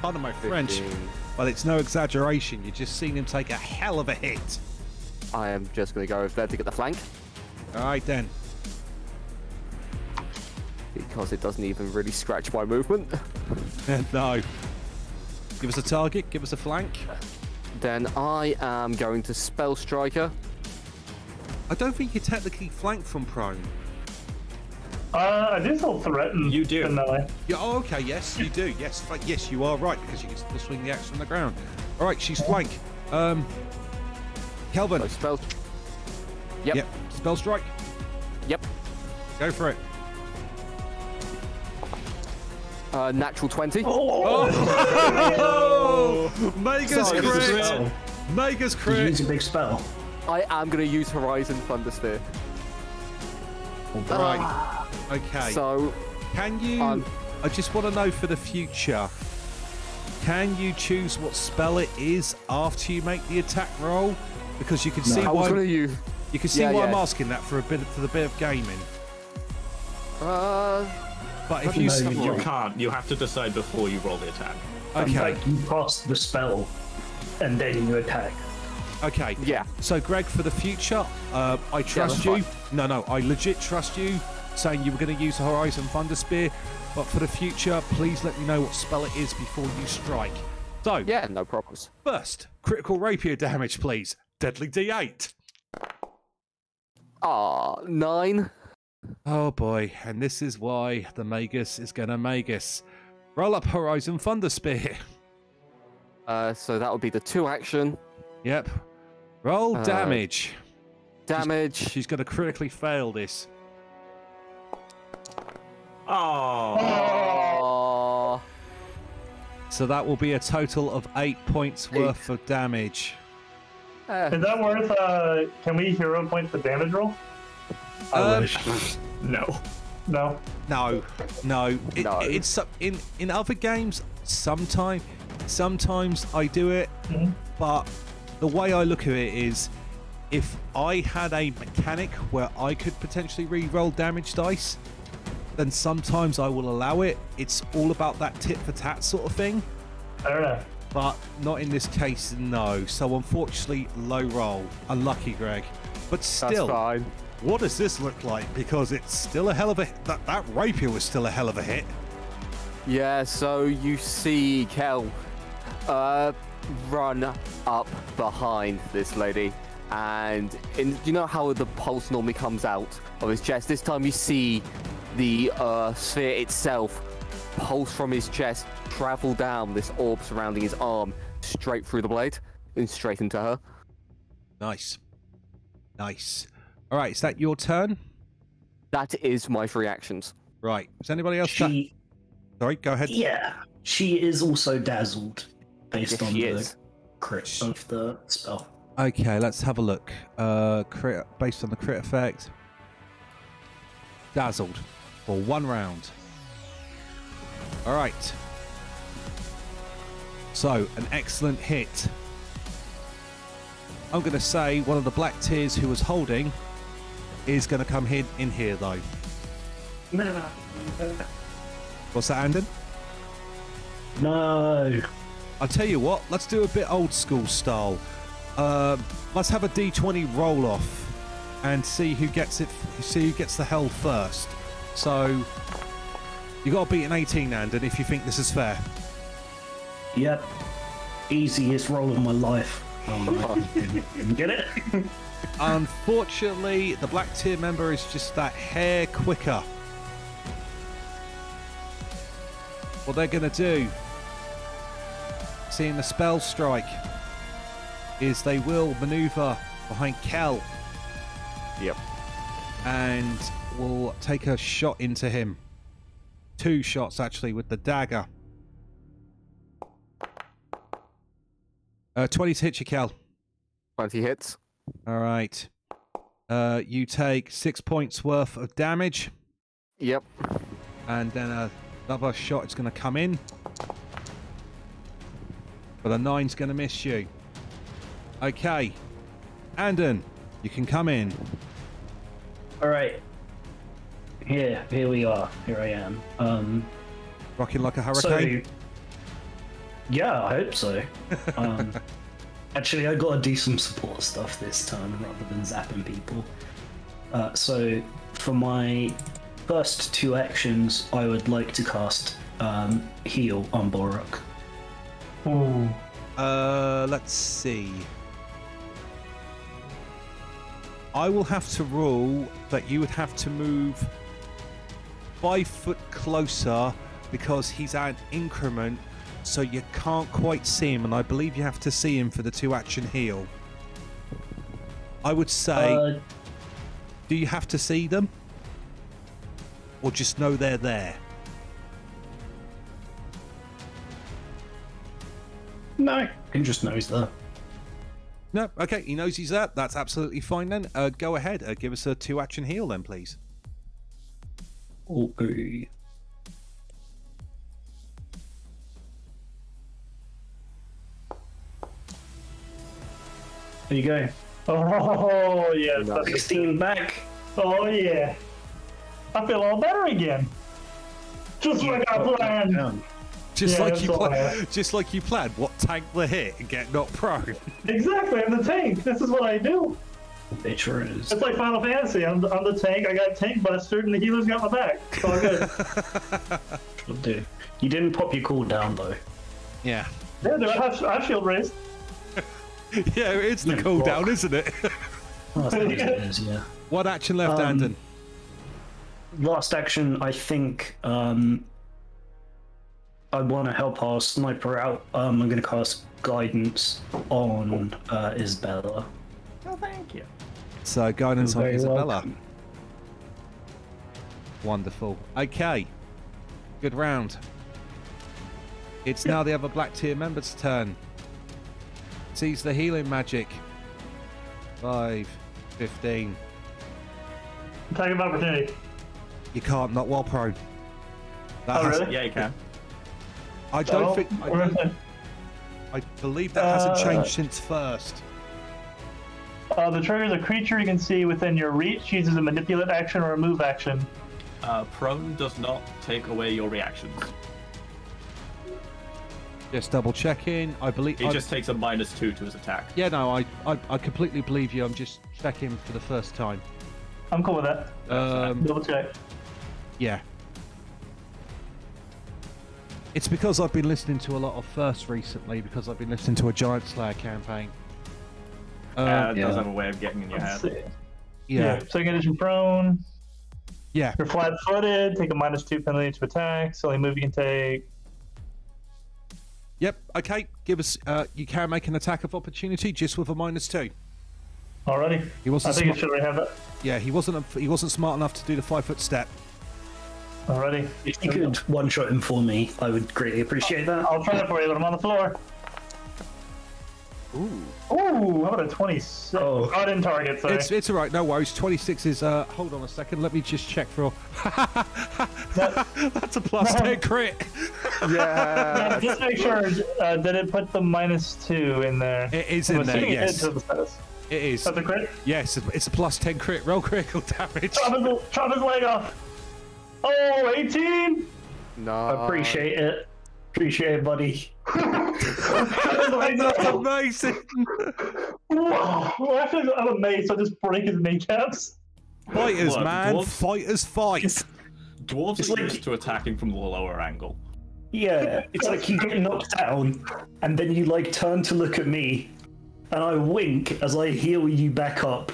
Pardon my French, 15. but it's no exaggeration. You've just seen him take a hell of a hit. I am just going to go over there to get the flank. All right then. Because it doesn't even really scratch my movement. No. Give us a target. Give us a flank. Then I am going to Spell Striker. I don't think you technically flank from prone. I do still threaten. You do. In that way. Yeah, oh, okay, yes, you do. Yes, yes, you are right, because you can still swing the axe from the ground. All right, she's flank. Kelvin. So spell. Yep. Spell strike. Yep. Go for it. Natural 20. Oh! Mega's Sorry, crit. Mega's Did you use crit. a big spell? I am going to use Horizon Thundersphere. Right. Okay. So, Can you? I just want to know for the future. Can you choose what spell it is after you make the attack roll? Because you can see I was why. going to use. You can see Yeah, why I'm yeah. asking that for the bit of gaming. But if No, you you You can't. You have to decide before you roll the attack. okay, Like you cast the spell, and then you attack. okay, Yeah. So Greg, for the future, I trust you. that's No, I legit trust you. Saying you were going to use the Horizon Thunder Spear, but for the future, please let me know what spell it is before you strike. So Yeah, no problems. first, critical rapier damage, please. Deadly D8. 9. Oh boy, and this is why the Magus is gonna Magus. Roll up Horizon Thunder Spear. So that would be the 2 action. Yep. Roll damage. Damage. She's gonna critically fail this. Oh. Oh. So that will be a total of 8 points worth of damage. Is that worth? Can we hero point the damage roll? I wish. No. No. No. No. It's in other games. Sometimes I do it, but the way I look at it is, if I had a mechanic where I could potentially re-roll damage dice, then sometimes I will allow it. It's all about that tit for tat sort of thing. I don't know. But not in this case, no. So unfortunately, low roll. Unlucky, Greg. But still, That's fine. what does this look like? Because it's still a hell of a... That rapier was still a hell of a hit. Yeah, so you see Kel run up behind this lady. And you know how the pulse normally comes out of his chest? This time you see the sphere itself pulse from his chest, travel down this orb surrounding his arm, straight through the blade, and straight into her. Nice. Nice. All right, is that your turn? That is my 3 actions. Right. Is anybody else... She, Sorry, go ahead. yeah, she is also dazzled based Yes, on she the is. crit of the spell. Okay, let's have a look. Crit, based on the crit effect. Dazzled for 1 round. All right. So, an excellent hit. I'm going to say one of the black tears who was holding is going to come in here, though. What's that, Anden? No. I'll tell you what, let's do a bit old school style. Let's have a D20 roll off and see who gets it. See who gets the hell first. So you got to beat an 18, Anden, if you think this is fair. Yep. Easiest roll of my life. Didn't get it? Unfortunately, the black tier member is just that hair quicker. What they're going to do, seeing the spell strike, is they will maneuver behind Kel. Yep. And we'll take a shot into him. 2 shots, actually, with the dagger. 20 to hit you, Kel. 20 hits. All right. You take 6 points worth of damage. Yep. And then another shot is going to come in. But a 9's going to miss you. Okay. Anden, you can come in. All right. Here we are. Here I am. Rocking like a hurricane? So, yeah, I hope so. Actually, I got to do some support stuff this time rather than zapping people. So, for my first 2 actions, I would like to cast Heal on Balruk. Ooh. Let's see. I will have to rule that you would have to move 5 foot closer because he's at an increment, so you can't quite see him, and I believe you have to see him for the 2-action heal. I would say, do you have to see them? Or just know they're there? No, he just knows that. No, okay, he knows he's there. That's absolutely fine then. Go ahead, give us a 2-action heal then, please. Okay. There you go. Oh, yes. No. 16 back. Oh, yeah. I feel all better again. Just like I planned. Down. Just Yeah, like that's you all I have. just like you planned. What, tank the hit and get knocked prone? Exactly, I'm the tank. This is what I do. It sure is. It's like Final Fantasy. I'm the tank. I got tank busted, and the healer's got my back. It's all good. Will do. You didn't pop your cooldown though. Yeah. Yeah, dude, I have shield raised. Yeah, it's the Yeah, cooldown, block. isn't it? Oh, I suppose it is, yeah. One action left, Anden. Last action, I think I want to help our sniper out. I'm going to cast Guidance on Isobella. Oh, thank you. So, guidance on You're very Isobella. welcome. Wonderful. Okay. Good round. It's now the other Black Tier member's turn. Sees the healing magic. 5, 15. Attack of opportunity. You can't not while prone. That Oh, has- really? Yeah, you can. I don't Oh, think. I believe that hasn't changed since first. The trigger is a creature you can see within your reach, uses a manipulate action or a move action. Prone does not take away your reactions. Just double checking. I believe. He just takes a -2 to his attack. Yeah, no, I completely believe you. I'm just checking for the first time. I'm cool with that. Double check. Yeah. It's because I've been listening to a lot of firsts recently, because I've been listening to a Giant Slayer campaign. It does have a way of getting in your Let's head. see. Yeah. Second edition prone. Yeah. You're flat-footed. Take a -2 penalty to attack. It's the only move you can take. Yep. Okay. Give us. You can make an attack of opportunity just with a -2. Alrighty. He wasn't I think smart. it should already have that. Yeah. He wasn't smart enough to do the 5-foot step. Alrighty. If you could one-shot him for me, I would greatly appreciate that. I'll try it for you, but I'm on the floor. Ooh. Ooh, how about a 26? Oh. I didn't target, sorry. It's all right. No worries. 26 is. Hold on a second. Let me just check for. That's a +10 crit. Yeah. Just make sure, did it put the -2 in there? It is I'm in there. assuming it Yes. did to the status. It is. That's a crit? Yes. It's a +10 crit. Roll critical damage. Chop his leg off. Oh, 18? No. I appreciate it. Appreciate it, buddy. That's amazing. Wow. Well, actually, I'm amazed. So I just break his kneecaps. Fighters, Look, man. dwarves- Fighters fight. Dwarves It's are like- used to attacking from the lower angle. Yeah, it's like you get knocked down, and then you like turn to look at me, and I wink as I heal you back up,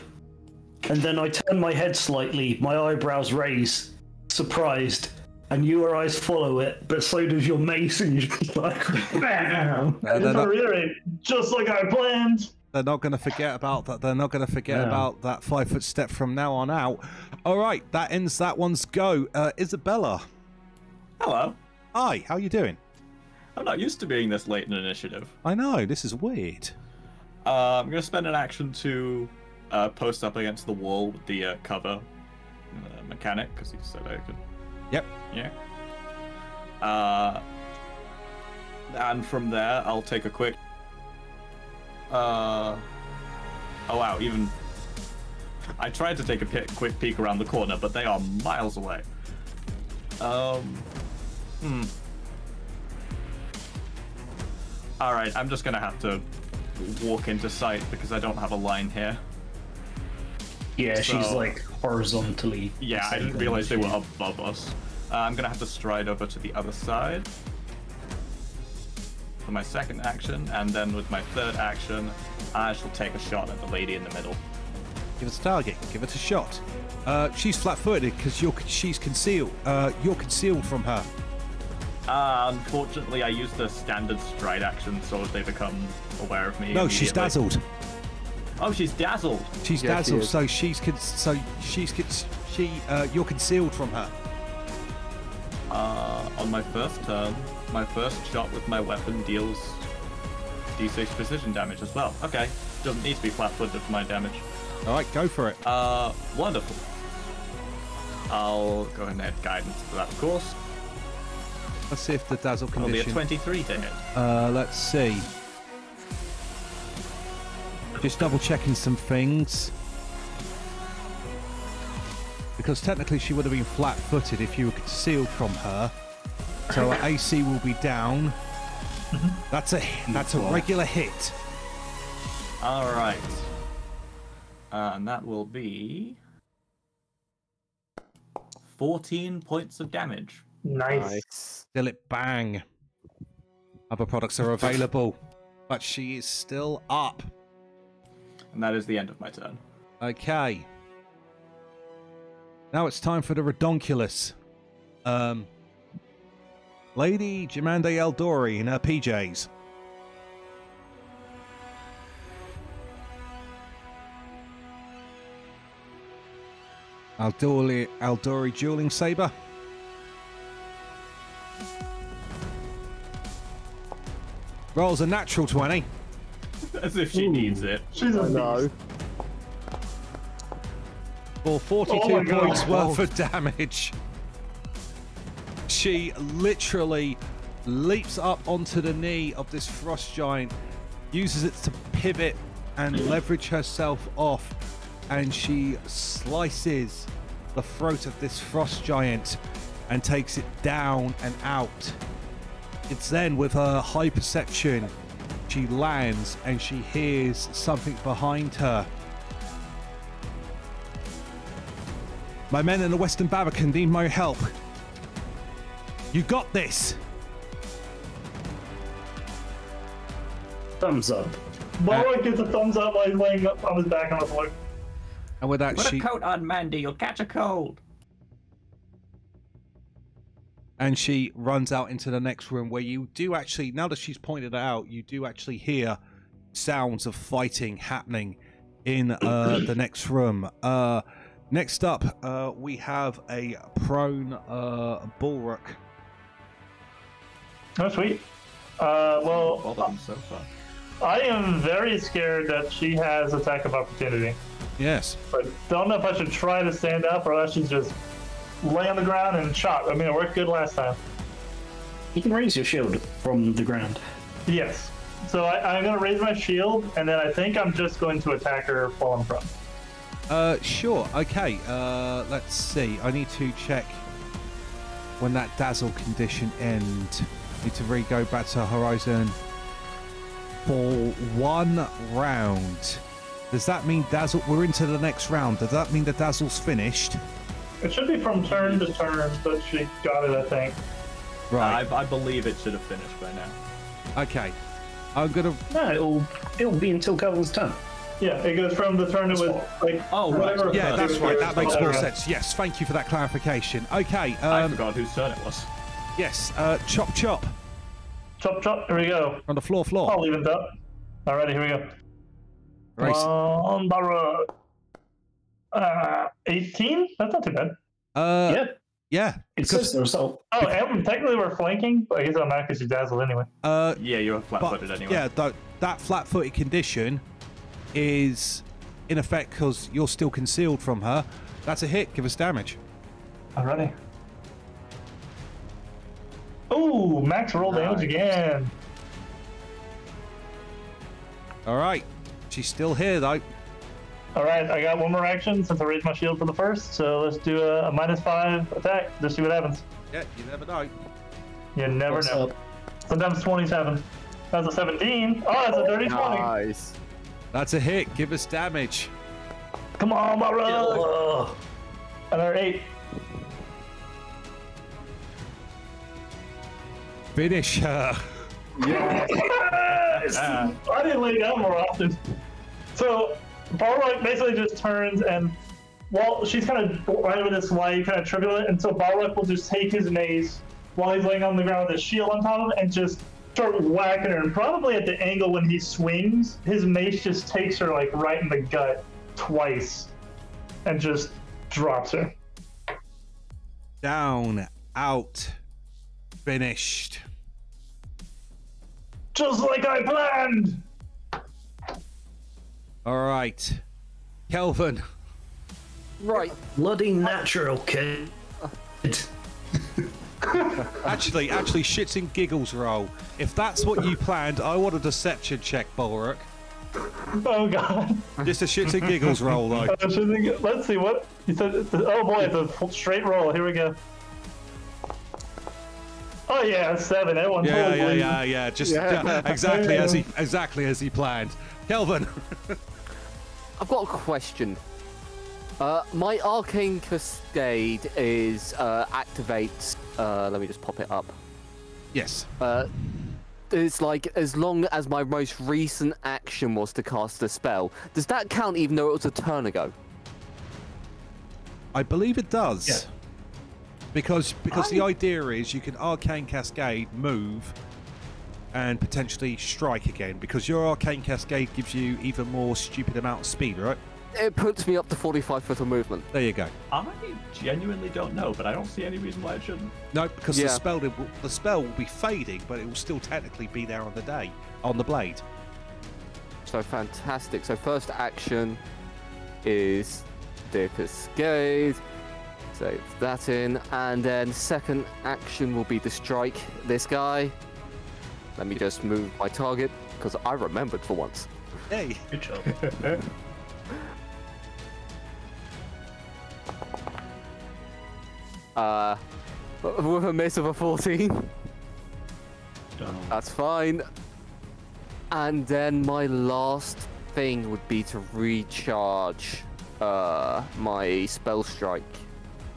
and then I turn my head slightly, my eyebrows raise, surprised, and your eyes follow it, but so does your mace, and you're just like, bam! And Just to reiterate, just like I planned. They're not going to forget about that. They're not going to forget about that 5-foot step from now on out. All right, that ends that one's go. Isobella. Hello. Hi, how you doing? I'm not used to being this late in initiative. I know, this is weird. I'm going to spend an action to post up against the wall with the cover mechanic, because he said I could. Yep. Yeah. And from there, I'll take a quick... Oh wow, even... I tried to take a quick peek around the corner, but they are miles away. Alright, I'm just gonna have to walk into sight because I don't have a line here. Yeah, she's So- like horizontally. Yeah, I didn't realize they were above us. I'm gonna have to stride over to the other side for my second action, and then with my third action, I shall take a shot at the lady in the middle. Give it a target. Give it a shot. She's flat-footed because she's concealed. You're concealed from her. Unfortunately, I used the standard stride action, so they become aware of me. No, she's immediately. dazzled. Oh, she's dazzled. She's Yeah, she dazzled, is. you're concealed from her. On my first turn, my first shot with my weapon deals d6 precision damage as well. Okay, doesn't need to be flat-footed for my damage. All right, go for it. Wonderful. I'll go ahead and add guidance to that, of course. Let's see if the dazzle It'll be a condition. 23 to hit. Let's see. Just double checking some things. Because technically she would have been flat-footed if you were concealed from her. So her AC will be down. That's a regular hit. All right. And that will be 14 points of damage. Nice. Still it bang. Other products are available, but she is still up. And that is the end of my turn. Okay. Now it's time for the redonkulous. Lady Jemande Eldori in her PJs. Eldori dueling saber. Rolls a natural 20 As if she needs it. She's a No. beast. for 42 Oh my God. points worth of damage. She literally leaps up onto the knee of this frost giant, uses it to pivot and leverage herself off, and she slices the throat of this frost giant and takes it down and out. It's then, with her high perception, she lands and she hears something behind her. My men in the Western Barbican need my help. You got this. Thumbs up. Balruk gets a thumbs up while he's laying up on his back on the floor. And with that, Put she a coat on, Mandy. You'll catch a cold. runs out into the next room, where you do actually, now that she's pointed it out, you do actually hear sounds of fighting happening in the next room. Next up, we have a prone Balruk. Oh, sweet. Well, Both of them so far. I am very scared that she has attack of opportunity. Yes. But don't know if I should try to stand up or I should just lay on the ground and chop. I mean, it worked good last time. You can raise your shield from the ground. Yes. So I'm going to raise my shield, and then I think I'm just going to attack her falling from. Sure. Okay. Let's see. I need to check when that dazzle condition ends. Need to go back to Horizon for one round. Does that mean dazzle? We're into the next round. Does that mean the dazzle's finished? It should be from turn to turn, but she got it, I think. Right. I believe it should have finished by now. Okay. I'm gonna. No, it'll be until Kelvin's turn. Yeah, it goes from the turn it was like. Oh, right. whatever. Yeah, that's right. That makes more Okay. sense. Yes. Thank you for that clarification. Okay. I forgot whose turn it was. Yes. Chop chop Chop, chop. Here we go. on the floor. I'll leave it up. Alrighty, here we go. Right. On Balruk. 18? That's not too bad. Yeah, Yeah. it says the result. Oh, and technically we're flanking, but I guess I'm not because you dazzled anyway. Yeah, you're flat-footed anyway. Yeah, that flat-footed condition is in effect because you're still concealed from her. That's a hit. Give us damage. Alrighty. Ooh, max roll damage again. All right. She's still here, though. Alright, I got one more action since I raised my shield for the first, so let's do a -5 attack. Just see what happens. Yeah, you never know. You never What's know. up? Sometimes 27. That's a 17. Oh, that's a dirty 20. Nice. That's a hit. Give us damage. Come on, Balruk. Oh, Another 8. Finish her. Yes! I didn't lay down more often. So, Balruk basically just turns and, well, she's kind of right over this way, kind of turbulent, and so Balruk will just take his mace while he's laying on the ground with his shield on top of him and just start whacking her. And probably at the angle when he swings, his mace just takes her like right in the gut twice and just drops her. Down. Out. Finished. Just like I planned! All right. Kelvhan. Right. bloody natural kid. Actually, shits and giggles roll. If that's what you planned, I want a deception check, Balruk. Oh god. Just a shits and giggles roll, though. Let's see what you said. Oh boy, it's a straight roll. Here we go. Oh yeah, 7. Everyone totally. Yeah. Just exactly as he planned. Kelvhan. I've got a question. My arcane cascade is activates. Let me just pop it up. Yes. It's like as long as my most recent action was to cast a spell. Does that count even though it was a turn ago? I believe it does. Yeah. Because the idea is you can arcane cascade, move, and potentially strike again. Because your arcane cascade gives you even more stupid amount of speed, right? It puts me up to 45 foot of movement. There you go. I genuinely don't know, but I don't see any reason why it shouldn't. No, because Yeah. the spell will be fading, but it will still technically be there on the blade. So fantastic. So first action is the cascade. Save that in, and then second action will be to strike this guy. Let me just move my target because I remembered for once. Hey. Good job. With a miss of a 14. That's fine. And then my last thing would be to recharge my spell strike.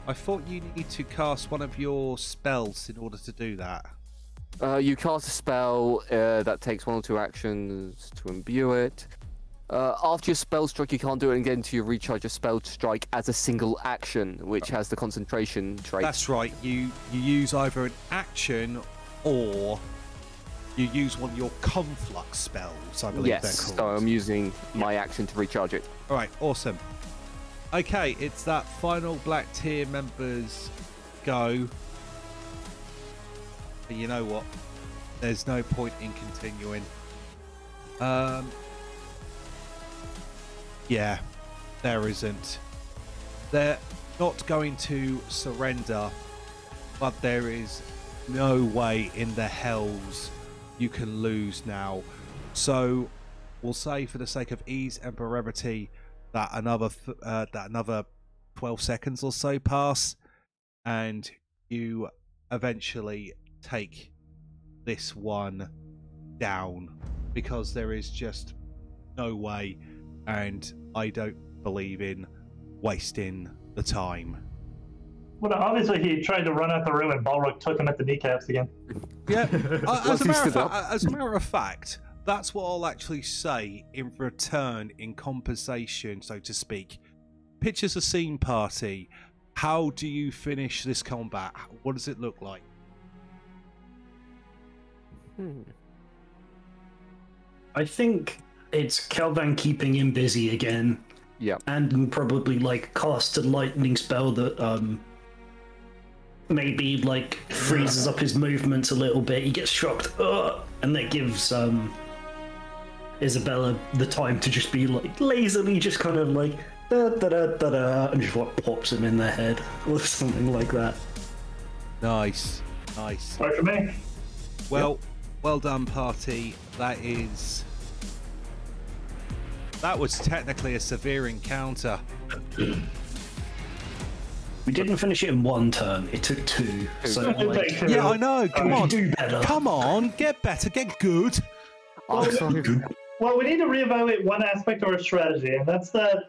I thought you need to cast one of your spells in order to do that. You cast a spell that takes 1 or 2 actions to imbue it. After your spell strike, you can't do it again until you recharge your spell strike as a single action, which has the concentration trait. That's right. You use either an action or you use one of your conflux spells, I believe they're Yes, called. so I'm using my action to recharge it. All right, awesome. Okay, it's that final Black Tier members go. But you know what? There's no point in continuing. Yeah, there isn't. They're not going to surrender, but there is no way in the hells you can lose now. So we'll say, for the sake of ease and brevity, that another 12 seconds or so pass, and you eventually take this one down, because there is just no way, and I don't believe in wasting the time. Well, obviously he tried to run out the room and Balruk took him at the kneecaps again. Yeah, as he stood up. a matter of fact, that's what I'll actually say in return, in compensation, so to speak. Pictures a scene, party. How do you finish this combat? What does it look like? I think it's Kelvhan keeping him busy again. Yeah. And probably like cast a lightning spell that maybe like freezes up his movements a little bit. He gets shocked, and that gives Isobella the time to just be like lazily just kind of like da da da da da, and just what pops him in the head or something like that. Nice. Right for me. Well, well done, party. That was technically a severe encounter. We didn't finish it in one turn. It took two. So like, Yeah, I know. Come on. do better. Come on. Get better. Get good. I'm sorry. Well, we need to reevaluate one aspect of our strategy, and that's that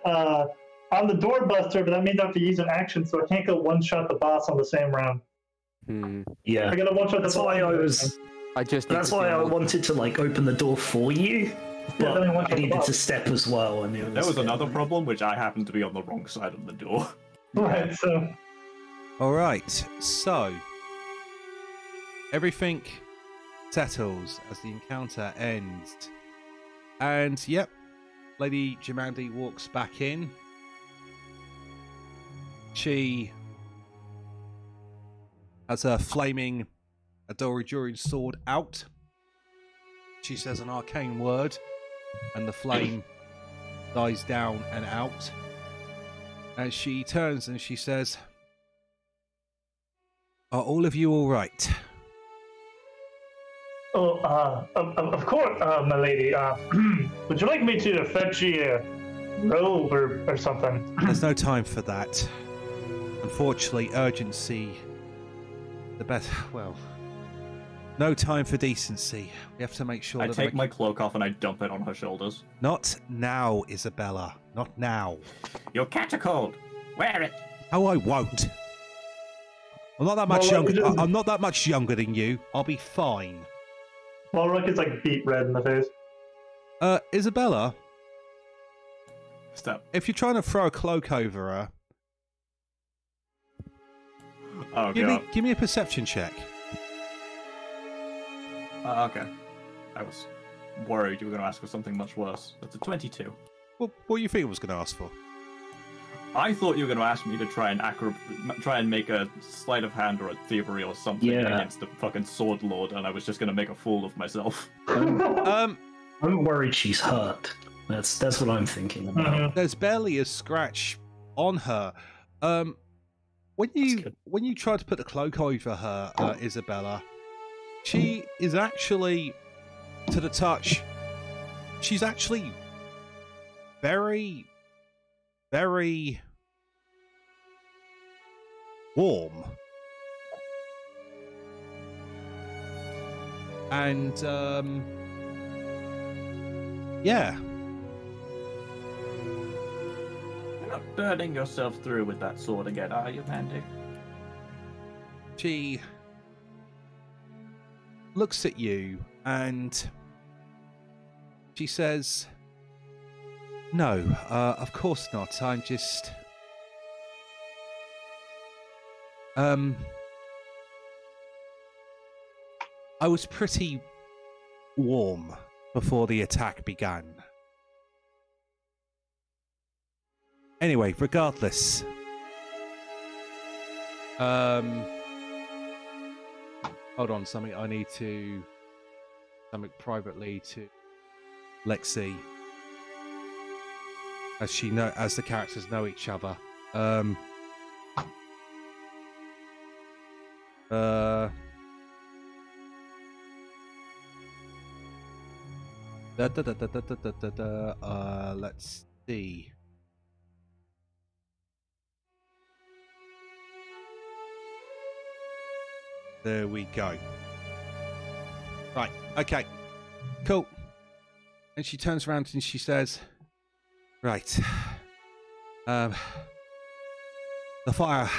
on the doorbuster, but that means I have to use an action, so I can't go one-shot the boss on the same round. Yeah. I gotta one-shot the That's boss. why I was. That's why I wanted to like open the door for you, but then I I needed to step as well. And There was another problem, which I happened to be on the wrong side of the door. Right, so... All right. So everything settles as the encounter ends. And, yep, Lady Jamandi walks back in. She has her flaming Adoradurian sword out. She says an arcane word, and the flame dies down and out. And she turns and she says, "Are all of you all right?" Oh, of course, my lady. Would you like me to fetch you a robe or something? There's no time for that. Unfortunately, urgency. The best. Well, no time for decency. We have to make sure I that. take my cloak off and I dump it on her shoulders. Not now, Isobella. Not now. You'll catch a cold. Wear it. Oh, I won't. I'm not that much Well, younger. just- I'm not that much younger than you. I'll be fine. Balruk is like beet red in the face. Isobella, Step. if you're trying to throw a cloak over her, Oh, give God. me a perception check. Okay. I was worried you were going to ask for something much worse. That's a 22. What do you think I was going to ask for? I thought you were going to ask me to try and make a sleight of hand or a thievery or something Yeah. against the fucking sword lord, and I was just going to make a fool of myself. Um, I'm worried she's hurt. That's what I'm thinking about. there's barely a scratch on her. When you try to put the cloak over her, Isobella, she is actually, to the touch, she's actually very, very warm. And, yeah. You're not burning yourself through with that sword again, are you, Mandy? She looks at you and she says, "No, of course not. I'm just... I was pretty warm before the attack began. Anyway, regardless... hold on, something I need to... something privately to Lexi. As the characters know each other. Let's see. There we go. Right, okay. Cool. And she turns around and she says, "Right. The fire,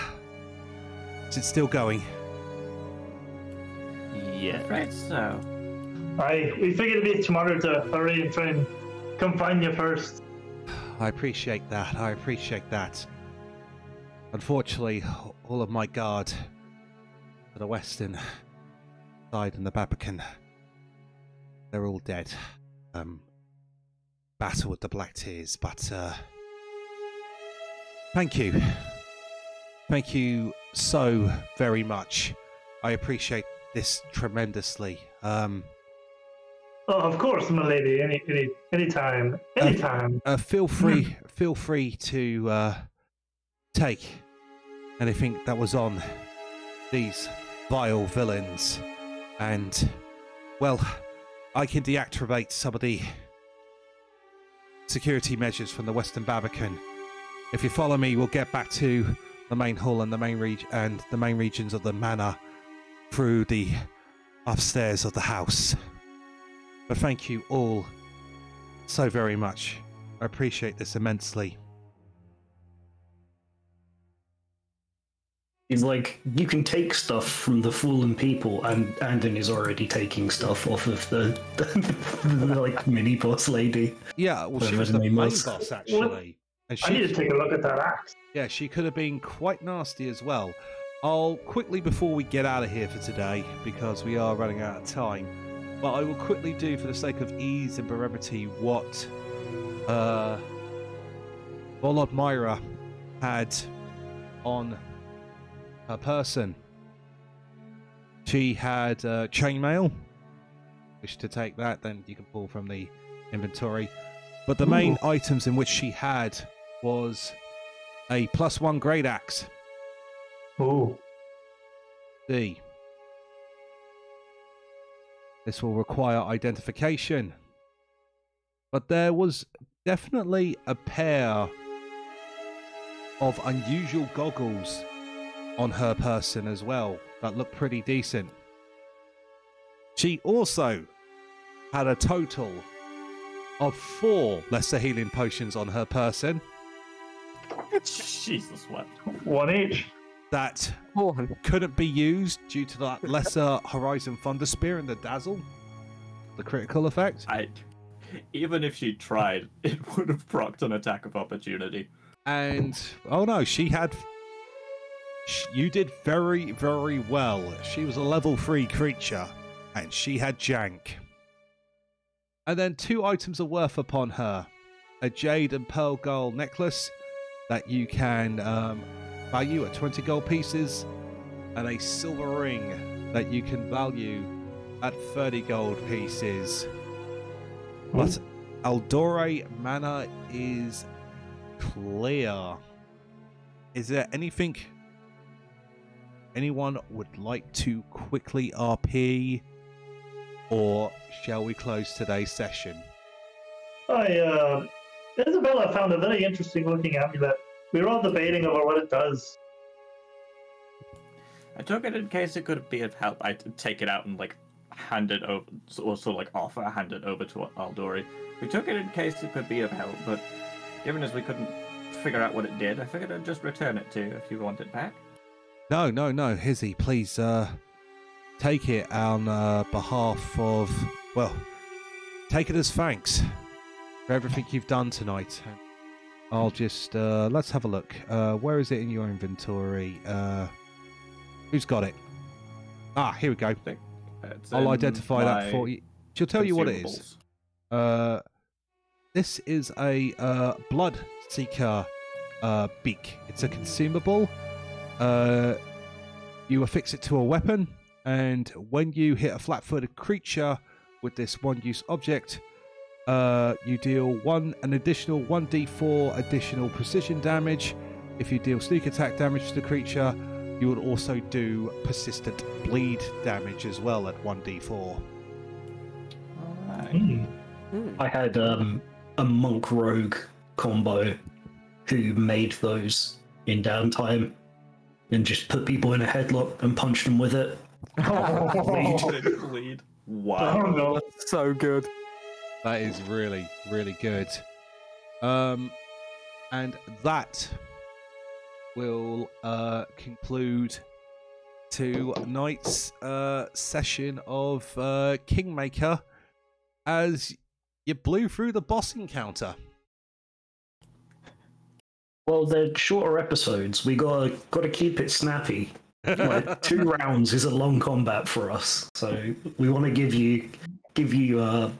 is it still going?" Yeah. Afraid so. We figured it'd be smarter to hurry and try and come find you first. I appreciate that. I appreciate that. Unfortunately, all of my guard to the western side and the Barbican, they're all dead. battle with the Black Tears, but thank you. Thank you so very much. I appreciate this tremendously. Oh, of course, my lady. Anytime. Feel free to take anything that was on these vile villains, and well, I can deactivate some of the security measures from the Western Barbican. If you follow me, we'll get back to the main hall and the main regions of the manor through the upstairs of the house. But thank you all so very much. I appreciate this immensely. He's like, you can take stuff from the fallen people, and Anden is already taking stuff off of the like mini boss lady. Yeah, well, she was the main boss actually. And I need to take a look at that axe. Yeah, she could have been quite nasty as well. I'll quickly, before we get out of here for today, because we are running out of time, but I will quickly do, for the sake of ease and brevity, what Volod Myra had on her person. She had chainmail. Wish to take that, then you can pull from the inventory. But the main items in which she had was a +1 great axe. Ooh. D. This will require identification. But there was definitely a pair of unusual goggles on her person as well that looked pretty decent. She also had a total of 4 lesser healing potions on her person. Jesus, what? 1 each. That couldn't be used due to that lesser Horizon Thunder Spear and the Dazzle, the critical effect. Even if she tried, it would have procced an attack of opportunity. And, oh no, you did very, very well. She was a level 3 creature, and she had jank. And then 2 items of worth upon her. A jade and pearl gold necklace that you can value at 20 gold pieces, and a silver ring that you can value at 30 gold pieces. But Aldore Manor is clear. Is there anything anyone would like to quickly RP, or shall we close today's session? Isobella found a very interesting looking amulet. We were all debating over what it does. I took it in case it could be of help. I'd take it out and hand it over, hand it over to Aldori. We took it in case it could be of help, but given as we couldn't figure out what it did, I figured I'd just return it to you if you want it back. No, Hizzy, please take it on behalf of, well, take it as thanks for everything you've done tonight. I'll just, let's have a look. Where is it in your inventory? Who's got it? Ah, here we go. I'll identify that for you. She'll tell you what it is. This is a Blood Seeker beak. It's a consumable. You affix it to a weapon, and when you hit a flat-footed creature with this one-use object, you deal an additional 1d4 additional precision damage. If you deal sneak attack damage to the creature, you would also do persistent bleed damage as well at 1d4. Alright. I had a monk rogue combo who made those in downtime and just put people in a headlock and punched them with it. Bleed. Wow. Oh, no. That's so good. That is really, really good. And that will conclude tonight's session of Kingmaker as you blew through the boss encounter. Well, they're shorter episodes. We gotta keep it snappy. 2 rounds is a long combat for us, so we want to give you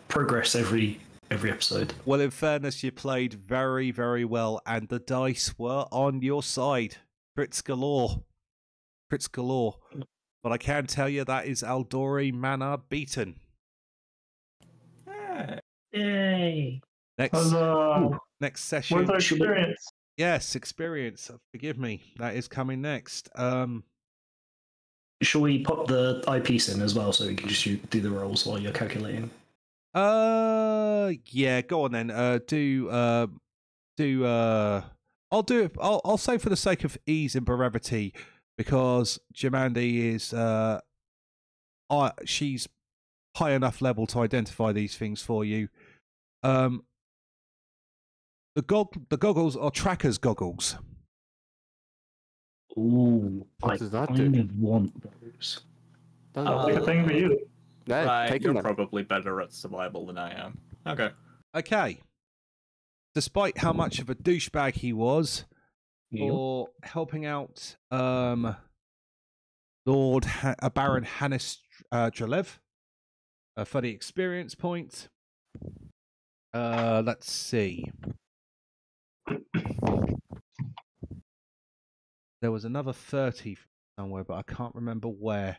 progress every every episode. Well, in fairness, you played very, very well, and the dice were on your side. Crits galore. Crits galore. But I can tell you that is Aldori Manor beaten. Yay! Next session. Where's our experience? Yes, experience. Forgive me. That is coming next. Shall we pop the eyepiece in as well so we can just do the rolls while you're calculating? Yeah, go on then. I'll do it. I'll say for the sake of ease and brevity, because Jamandi is she's high enough level to identify these things for you. The goggles are Tracker's goggles. Ooh, What I does that kind do? of want those. Like a thing for you. Yeah, Right, take you're them. probably better at survival than I am. Okay. Okay. Despite how much of a douchebag he was for helping out Baron Hannes Drelev for the experience point. Let's see. There was another 30 somewhere, but I can't remember where.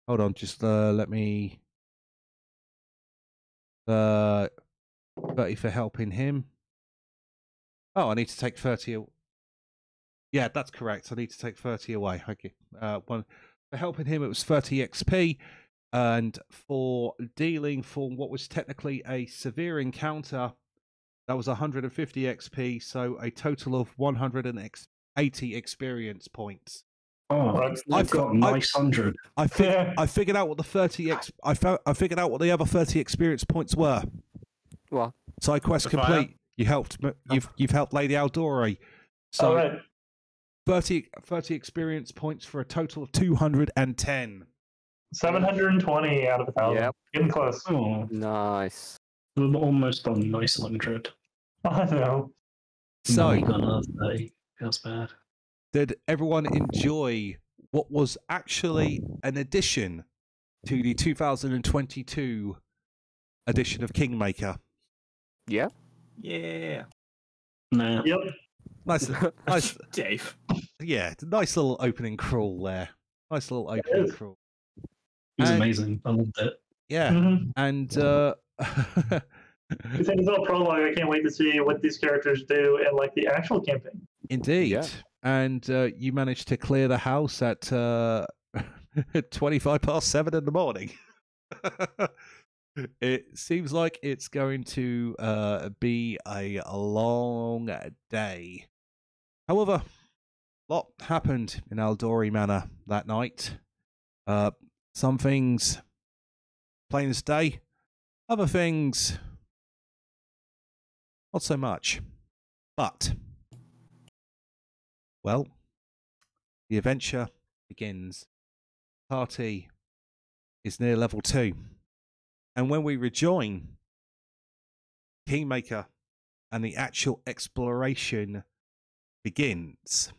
Hold on, just let me... 30 for helping him. Oh, I need to take 30... Yeah, that's correct. I need to take 30 away. Okay. For helping him, it was 30 XP. And for dealing for what was technically a severe encounter, that was 150 XP. So a total of 180 experience points. Oh, I've got a nice 100. I figured out what the 30 I figured out what the other 30 experience points were. What? Side quest complete. You helped. You've helped Lady Aldori. So right. 30 experience points for a total of 210. 720 out of 1,000. Yep. Getting close. Oh, Nice. I'm almost on nice 100. I know. So No, got another 30. Feels bad. did everyone enjoy what was actually an addition to the 2022 edition of Kingmaker? Yeah. Yeah. Nah. Yep. Nice. Dave. Yeah, nice little opening crawl there. Nice little opening crawl. It was And- amazing. I loved it. Yeah, Mm-hmm. and It's a little prologue. I can't wait to see what these characters do in like the actual campaign. indeed, Yeah. and you managed to clear the house at 7:25 in the morning. It seems like it's going to be a long day. However, a lot happened in Aldori Manor that night. Some things plain as day, other things not so much. But, well, the adventure begins. Party is near level 2. And when we rejoin, Kingmaker and the actual exploration begins.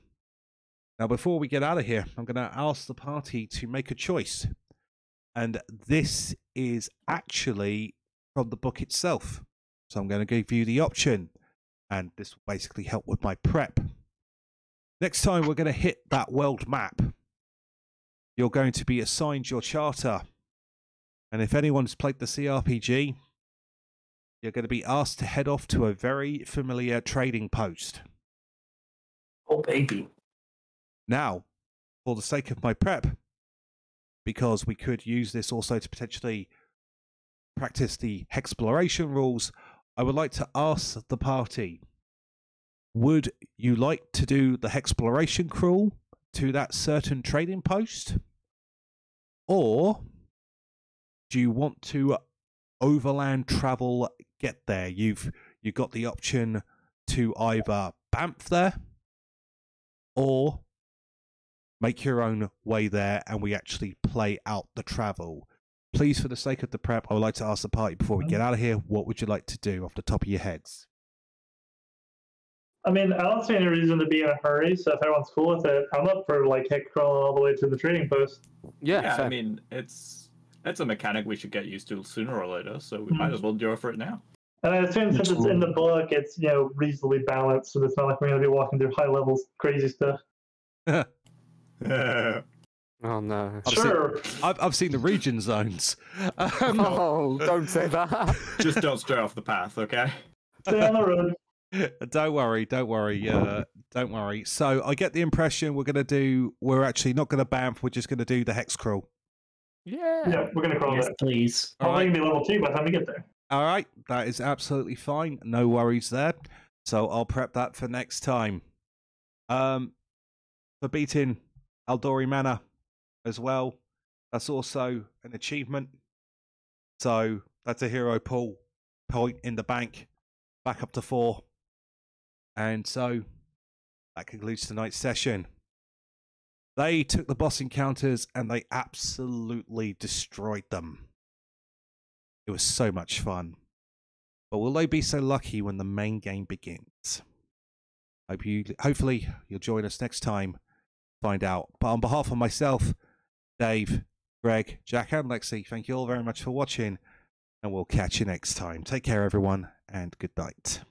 Now, before we get out of here, I'm going to ask the party to make a choice. And this is actually from the book itself. So I'm going to give you the option. And this will basically help with my prep. Next time we're going to hit that world map. You're going to be assigned your charter. And if anyone's played the CRPG, you're going to be asked to head off to a very familiar trading post. Oh, baby. Now, for the sake of my prep, because we could use this also to potentially practice the exploration rules, I would like to ask the party, would you like to do the exploration crawl to that certain trading post? Or do you want to overland travel, get there? You've got the option to either bamf there or make your own way there and we actually play out the travel. Please, for the sake of the prep, I would like to ask the party before we get out of here, what would you like to do off the top of your heads? I mean, I don't see any reason to be in a hurry, so if everyone's cool with it, I'm up for like heck crawling all the way to the trading post. Yeah. Yeah, I same. mean, it's That's a mechanic we should get used to sooner or later, so we might as well go for it now. And I assume since it's in the book, it's reasonably balanced, so it's not like we're going to be walking through high levels crazy stuff. Oh no. I've seen the region zones. Oh, don't say that. Just don't stray off the path, okay? Stay on the road. Don't worry. Don't worry. So I get the impression we're actually not going to bamf, we're just going to do the hex crawl. Yeah, we're going to crawl Yes, there. please. Probably going to be level 2 by the time we get there. All right, that is absolutely fine. No worries there. So I'll prep that for next time. For beating Aldori Manor as well, that's also an achievement. So that's a hero point in the bank, back up to 4. And so that concludes tonight's session. They took the boss encounters and they absolutely destroyed them. It was so much fun. But will they be so lucky when the main game begins? Hopefully you'll join us next time to find out. But on behalf of myself, Dave, Greg, Jack and Lexi, thank you all very much for watching, and we'll catch you next time. Take care everyone, and good night.